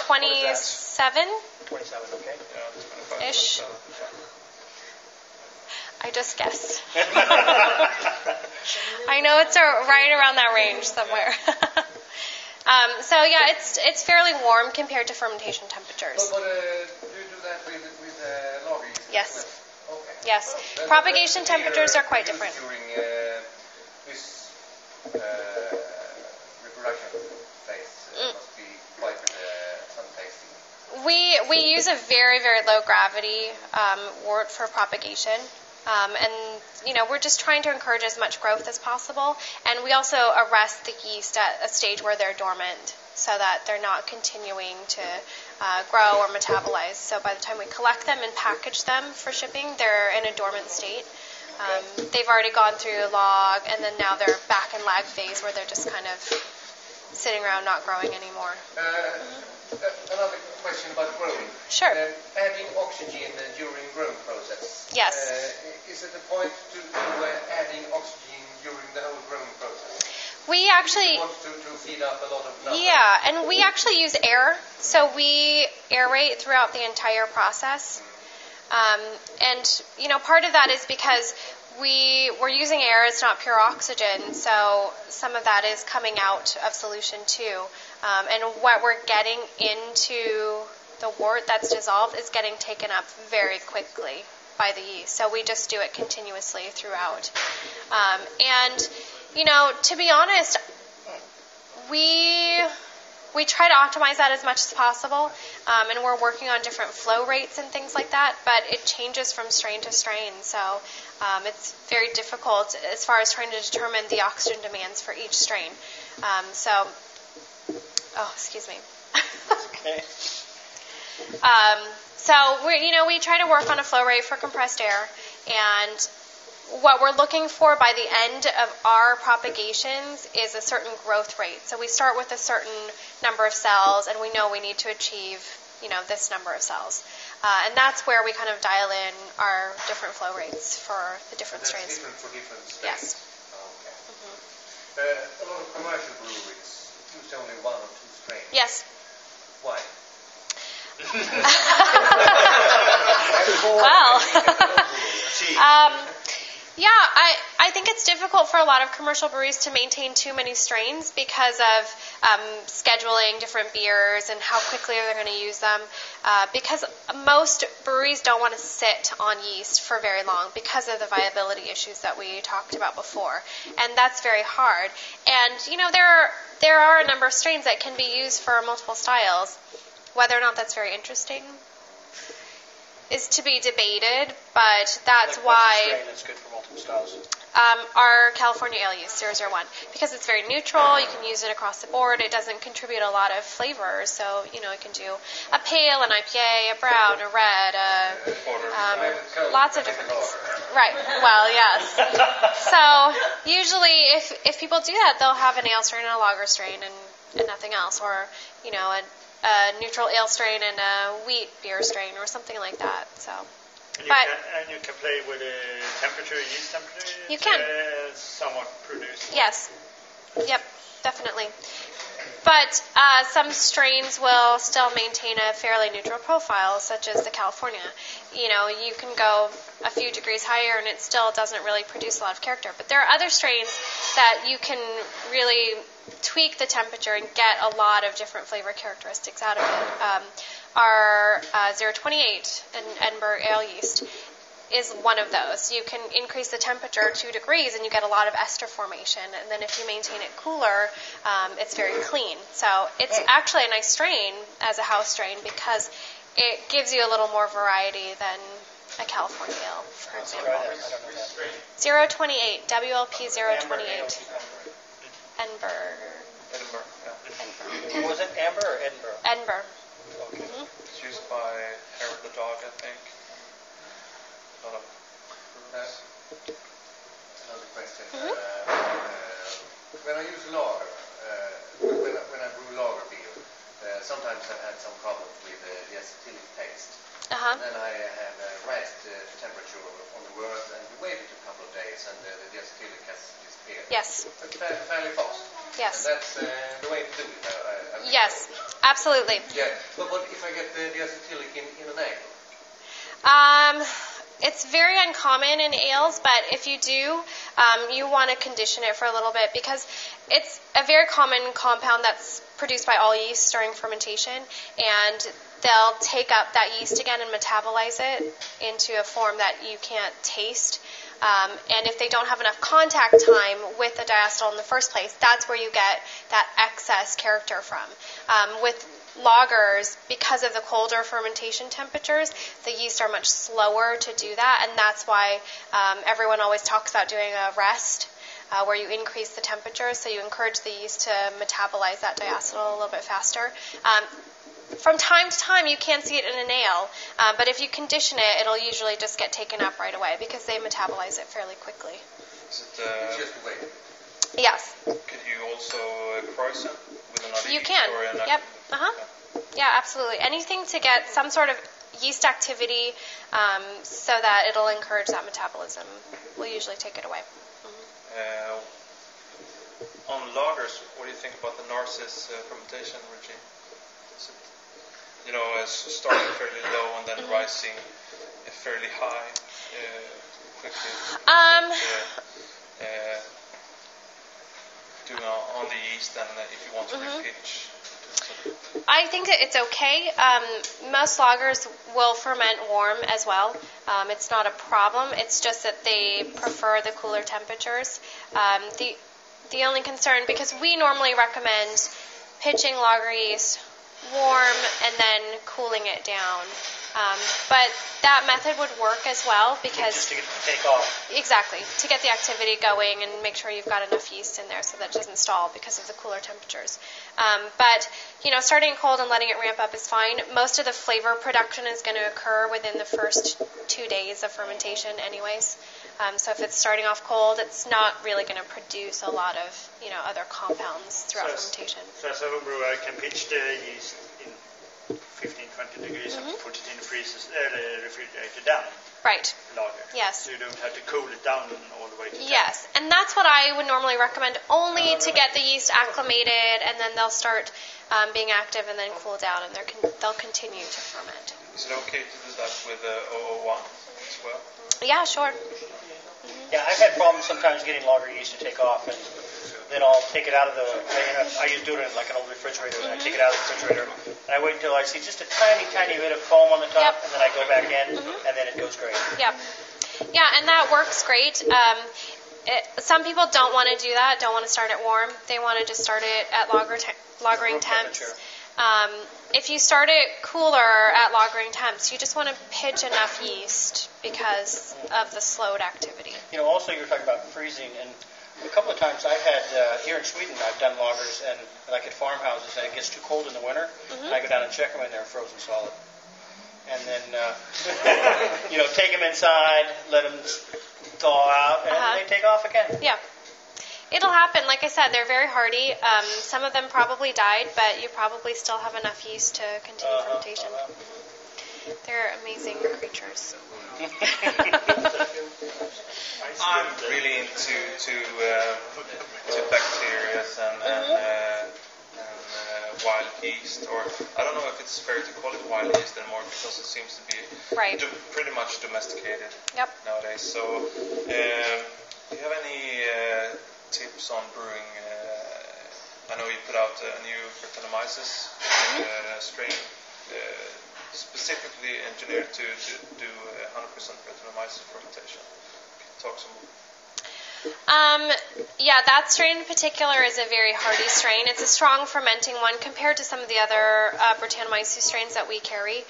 27. 27, okay. Ish. I just guessed. I know it's right around that range somewhere. So yeah, it's fairly warm compared to fermentation temperatures. But do you do that with lager yeast? Yes. Okay. Yes. Propagation temperatures are quite different. During this reproduction phase, must be quite some tasting. We use a very, very low gravity wort for propagation. And we're just trying to encourage as much growth as possible. And we also arrest the yeast at a stage where they're dormant so that they're not continuing to grow or metabolize. So by the time we collect them and package them for shipping, they're in a dormant state. They've already gone through log, and then now they're back in lag phase where they're just kind of sitting around not growing anymore. Another question about growing. Sure. Adding oxygen during growing process. Yes. Is it a point to adding oxygen during the whole growing process? We actually want to feed up a lot of numbers. Yeah, and we actually use air, so we aerate throughout the entire process. And part of that is because we're using air, it's not pure oxygen, so some of that is coming out of solution too. And what we're getting into the wort that's dissolved is getting taken up very quickly by the yeast. So we just do it continuously throughout. And to be honest, we try to optimize that as much as possible, and we're working on different flow rates and things like that, but it changes from strain to strain, so it's very difficult as far as trying to determine the oxygen demands for each strain. Excuse me. Okay. So we try to work on a flow rate for compressed air, and what we're looking for by the end of our propagations is a certain growth rate. So we start with a certain number of cells, and we know we need to achieve, this number of cells. And that's where we kind of dial in our different flow rates for the different strains. Different for different strains? Yes. Okay. Mm-hmm. A lot of commercial breweries use only one or two strains. Yes. Why? Well, I think it's difficult for a lot of commercial breweries to maintain too many strains because of scheduling different beers and how quickly they're going to use them. Because most breweries don't want to sit on yeast for very long because of the viability issues that we talked about before, and that's very hard. And there are a number of strains that can be used for multiple styles. Whether or not that's very interesting is to be debated, but that's why strain that's good for multiple styles? Our California Ale Yeast 001, because it's very neutral. You can use it across the board. It doesn't contribute a lot of flavors, so it can do a pale, an IPA, a brown, a red, lots of different things. Right. Well, yes. So usually, if people do that, they'll have an ale strain and a lager strain and nothing else, or a neutral ale strain and a wheat beer strain or something like that. So, and you can play with the temperature, yeast temperature. You can somewhat produce. Yes. Yep. Definitely. But some strains will still maintain a fairly neutral profile, such as the California. You can go a few degrees higher and it still doesn't really produce a lot of character. But there are other strains that you can really tweak the temperature and get a lot of different flavor characteristics out of it. Our 028 in Edinburgh Ale Yeast is one of those. You can increase the temperature 2 degrees and you get a lot of ester formation, and then if you maintain it cooler, it's very clean. So it's actually a nice strain as a house strain because it gives you a little more variety than a California Ale, for example. 028, WLP 028. Edinburgh. Was it Amber or Edinburgh? Edinburgh. Okay. Mm-hmm. It's used by Hair of the Dog, I think. Another question. Mm-hmm. When I use lager, when I brew lager beer, sometimes I've had some problems with the acetylic taste. Uh-huh. Then I have raised the temperature on the wort and waited a couple of days, and the acetylic has disappeared. Yes. But fairly fast. Yes. And that's the way to do it. Yes, absolutely. Yeah, but what if I get the acetylic in an ale? It's very uncommon in ales, but if you do, you want to condition it for a little bit because it's a very common compound that's produced by all yeast during fermentation, and they'll take up that yeast again and metabolize it into a form that you can't taste. And if they don't have enough contact time with the diacetyl in the first place, that's where you get that excess character from. With lagers, because of the colder fermentation temperatures, the yeast are much slower to do that, and that's why everyone always talks about doing a rest, where you increase the temperature, so you encourage the yeast to metabolize that diacetyl a little bit faster. From time to time, you can see it in an ale, but if you condition it, it'll usually just get taken up right away because they metabolize it fairly quickly. Is it, It's just a way. Yes. Could you also croissant with another You yeast can. or an Yep. Yeah, absolutely. Anything to get some sort of yeast activity so that it'll encourage that metabolism will usually take it away. On lagers, what do you think about the Narcissus fermentation regime? Is it, starting fairly low and then rising fairly high quickly? Doing on the yeast, and if you want to repitch. I think that it's okay. Most lagers will ferment warm as well. It's not a problem. It's just that they prefer the cooler temperatures. The only concern, because we normally recommend pitching lager yeast warm and then cooling it down. But that method would work as well because just to get the take off. Exactly, to get the activity going and make sure you've got enough yeast in there so that it doesn't stall because of the cooler temperatures. But starting cold and letting it ramp up is fine. Most of the flavor production is going to occur within the first 2 days of fermentation anyways. So if it's starting off cold, it's not really going to produce a lot of other compounds throughout fermentation. So as a brewer, I can pitch the yeast in 15-20 degrees and put it in the refrigerator down. Right. Lager. Yes. So you don't have to cool it down all the way to Yes, and that's what I would normally recommend, only to get the yeast acclimated, and then they'll start being active and then cool down, and they'll continue to ferment. Is it okay to do that with 001 as well? Yeah, sure. Yeah, I've had problems sometimes getting lager yeast to take off, and then I'll take it out of the, I used to do it in like an old refrigerator, and I take it out of the refrigerator, and I wait until I see just a tiny, tiny bit of foam on the top, and then I go back in, and then it goes great. Yep. Yeah, and that works great. Some people don't want to do that, don't want to start it warm. They want to just start it at lagering temps. If you start it cooler at lagering temps, you just want to pitch enough yeast because of the slowed activity. Also you were talking about freezing, and a couple of times I've had, here in Sweden, I've done lagers, and like at farmhouses, and it gets too cold in the winter, and I go down and check them, and they're frozen solid. And then, take them inside, let them thaw out, and then they take off again. Yeah. It'll happen. Like I said, they're very hardy. Some of them probably died, but you probably still have enough yeast to continue fermentation. They're amazing creatures. I'm really into bacteria and wild yeast, or I don't know if it's fair to call it wild yeast anymore because it seems to be pretty much domesticated nowadays. So, do you have any tips on brewing? I know you put out a new Brettanomyces strain, specifically engineered to do 100% Brettanomyces fermentation. Talk some more. That strain in particular is a very hardy strain. It's a strong fermenting one compared to some of the other Brettanomyces strains that we carry.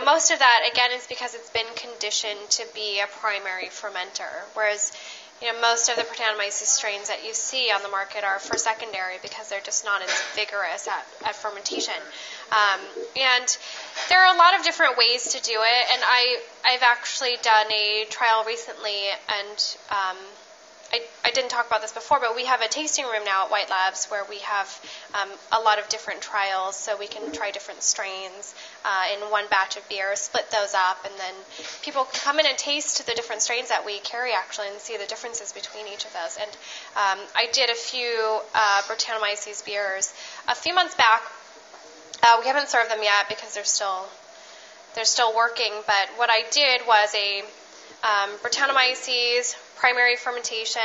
Most of that, again, is because it's been conditioned to be a primary fermenter, whereas most of the Brettanomyces strains that you see on the market are for secondary because they're just not as vigorous at fermentation. And there are a lot of different ways to do it, and I've actually done a trial recently, and I didn't talk about this before, but we have a tasting room now at Whitelabs where we have a lot of different trials, so we can try different strains in one batch of beer, split those up, and then people can come in and taste the different strains that we carry actually and see the differences between each of those. And I did a few Brettanomyces beers a few months back. We haven't served them yet because they're still working, but what I did was a Brettanomyces primary fermentation,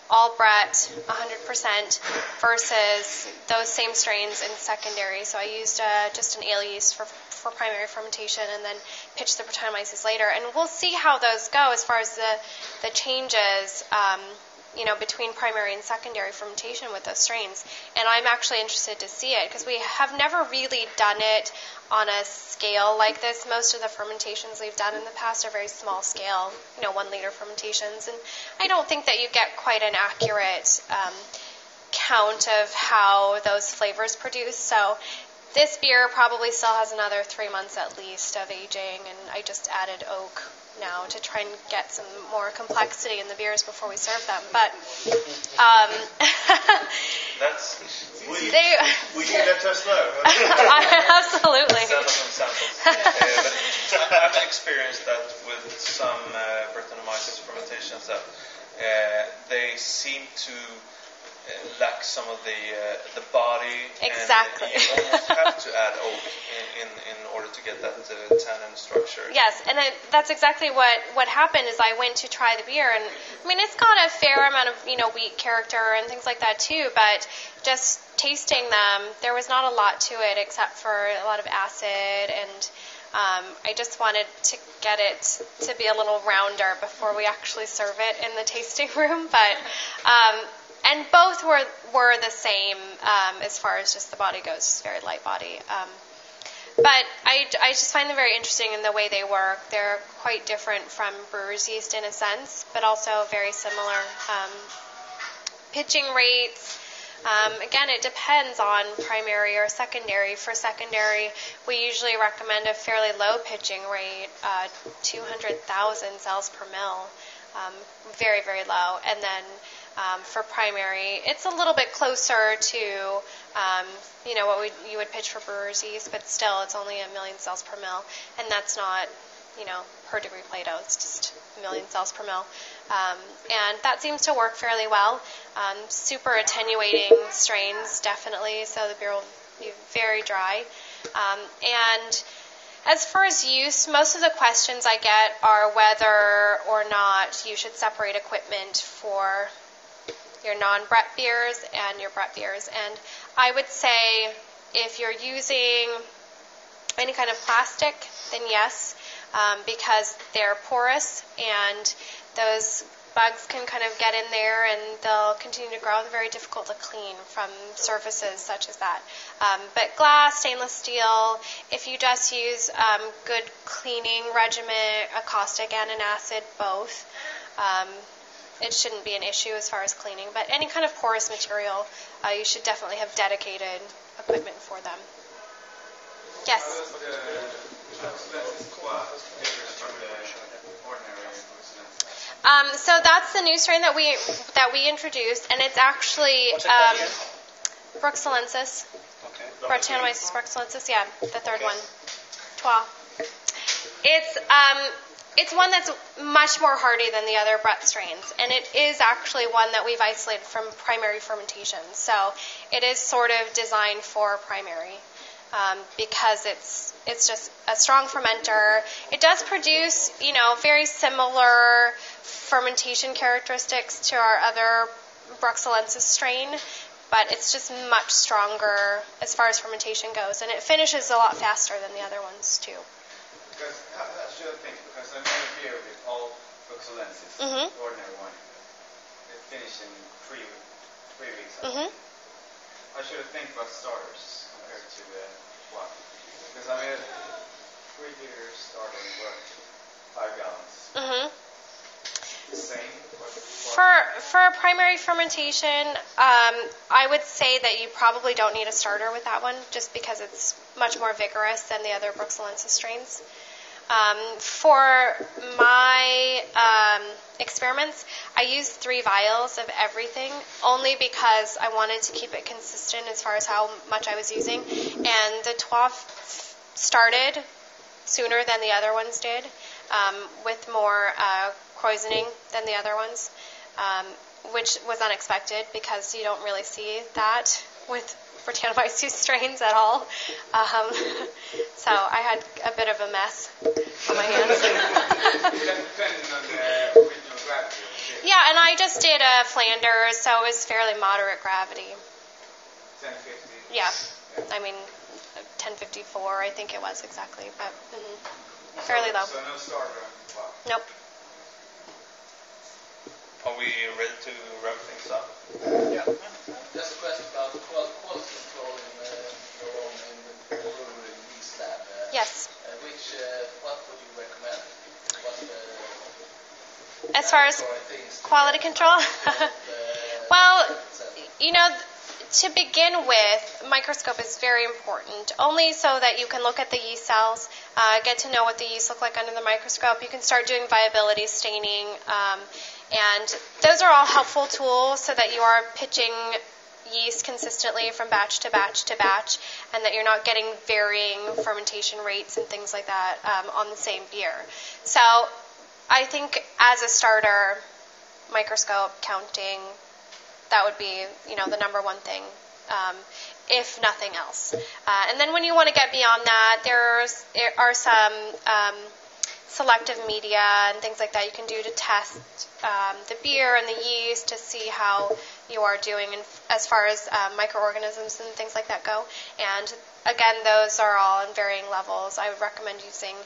all Brett, 100%, versus those same strains in secondary. So I used just an ale yeast for primary fermentation and then pitched the Brettanomyces later. And we'll see how those go as far as the changes between primary and secondary fermentation with those strains. And I'm actually interested to see it because we have never really done it on a scale like this. Most of the fermentations we've done in the past are very small scale, 1 liter fermentations. And I don't think that you get quite an accurate count of how those flavors produce. So this beer probably still has another 3 months at least of aging, and I just added oak now to try and get some more complexity in the beers before we serve them. But will you let us know? Absolutely. Send us some samples. But I've experienced that with some Brettanomyces fermentations that they seem to lack some of the body. Exactly. And you almost have to add oak in order to get that tannin structure. Yes, and that's exactly what happened. Is I went to try the beer, and I mean it's got a fair amount of wheat character and things like that too. But just tasting them, there was not a lot to it except for a lot of acid, and I just wanted to get it to be a little rounder before we actually serve it in the tasting room. But and both were the same as far as just the body goes, just very light body. But I just find them very interesting in the way they work. They're quite different from brewer's yeast in a sense, but also very similar. Pitching rates, Again, it depends on primary or secondary. For secondary, we usually recommend a fairly low pitching rate, 200,000 cells per mil, very, very low. And then for primary, it's a little bit closer to what you would pitch for brewer's yeast, but still it's only 1 million cells per mil, and that's not per degree Plato, it's just 1 million cells per mil. And that seems to work fairly well. Super attenuating strains, definitely, so the beer will be very dry. And as far as use, most of the questions I get are whether or not you should separate equipment for your non-Brett beers and your Brett beers. And I would say if you're using any kind of plastic, then yes, because they're porous and those bugs can kind of get in there and they'll continue to grow. They're very difficult to clean from surfaces such as that. But glass, stainless steel, if you just use good cleaning regimen, a caustic and an acid, both, it shouldn't be an issue as far as cleaning. But any kind of porous material, you should definitely have dedicated equipment for them. Yes? So that's the new strain that we introduced, and it's actually Bruxellensis. Okay. Brettanomyces bruxellensis, yeah, the third one. Trois. It's one that's much more hardy than the other Brett strains, and it is actually one that we've isolated from primary fermentation. So it is sort of designed for primary because it's just a strong fermenter. It does produce, very similar fermentation characteristics to our other Bruxellensis strain, but it's just much stronger as far as fermentation goes, and it finishes a lot faster than the other ones too. Because I should think, because I made a beer with all Bruxellensis, ordinary one. It finished in 3 weeks. I should think about starters compared to what? Because I made 3 beers starter and worked 5 gallons. The same. For primary fermentation, I would say that you probably don't need a starter with that one, just because it's much more vigorous than the other Bruxellensis strains. For my experiments, I used 3 vials of everything, only because I wanted to keep it consistent as far as how much I was using. And the Trois started sooner than the other ones did, with more poisoning than the other ones, which was unexpected because you don't really see that with Brettanomyces strains at all. So I had a bit of a mess on my hands. Yeah, and I just did a Flanders, so it was fairly moderate gravity. 1050? Yeah, I mean 1054 I think it was exactly, but fairly low. So no starter? Wow. Nope. Are we ready to wrap things up? Yeah. Just a question about quality control in your own brewery yeast lab. Yes. What would you recommend? As far as quality control? Well, to begin with, microscope is very important, only so that you can look at the yeast cells, get to know what the yeast look like under the microscope. You can start doing viability staining, and those are all helpful tools so that you are pitching yeast consistently from batch to batch to batch, and that you're not getting varying fermentation rates and things like that on the same beer. So I think as a starter, microscope, counting, that would be, the number one thing, if nothing else. And then when you want to get beyond that, there are some selective media and things like that you can do to test the beer and the yeast to see how you are doing as far as microorganisms and things like that go. And again, those are all in varying levels. I would recommend using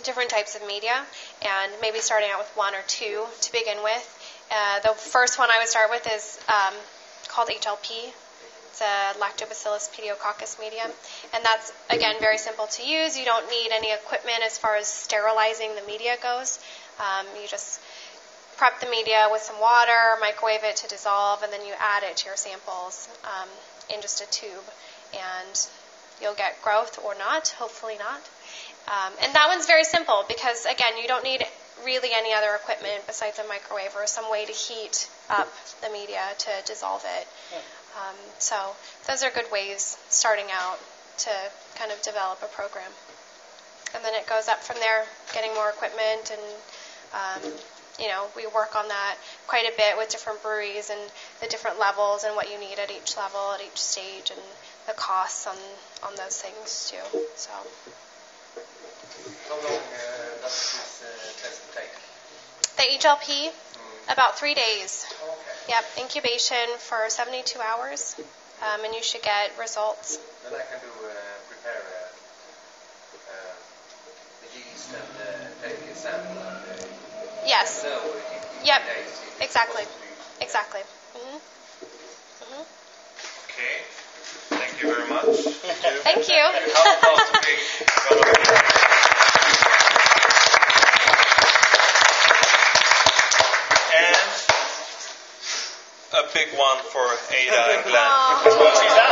different types of media, and maybe starting out with 1 or 2 to begin with. The first one I would start with is called HLP. It's a Lactobacillus pediococcus medium, and that's, again, very simple to use. You don't need any equipment as far as sterilizing the media goes. You just prep the media with some water, microwave it to dissolve, and then you add it to your samples in just a tube. And you'll get growth or not, hopefully not. And that one's very simple because, again, you don't need really any other equipment besides a microwave or some way to heat up the media to dissolve it. So those are good ways starting out to kind of develop a program. And then it goes up from there, getting more equipment, and we work on that quite a bit with different breweries and the different levels and what you need at each level, at each stage, and the costs on those things too. So. How long does this test take? The HLP, about 3 days. Okay. Yep, incubation for 72 hours, and you should get results. Then I can prepare the yeast and take a sample and yes. know yep. Days Exactly. Exactly. Mm-hmm. Mm-hmm. Okay. Thank you very much. Thank you. How about the big and a big one for Ada and Glenn. Aww.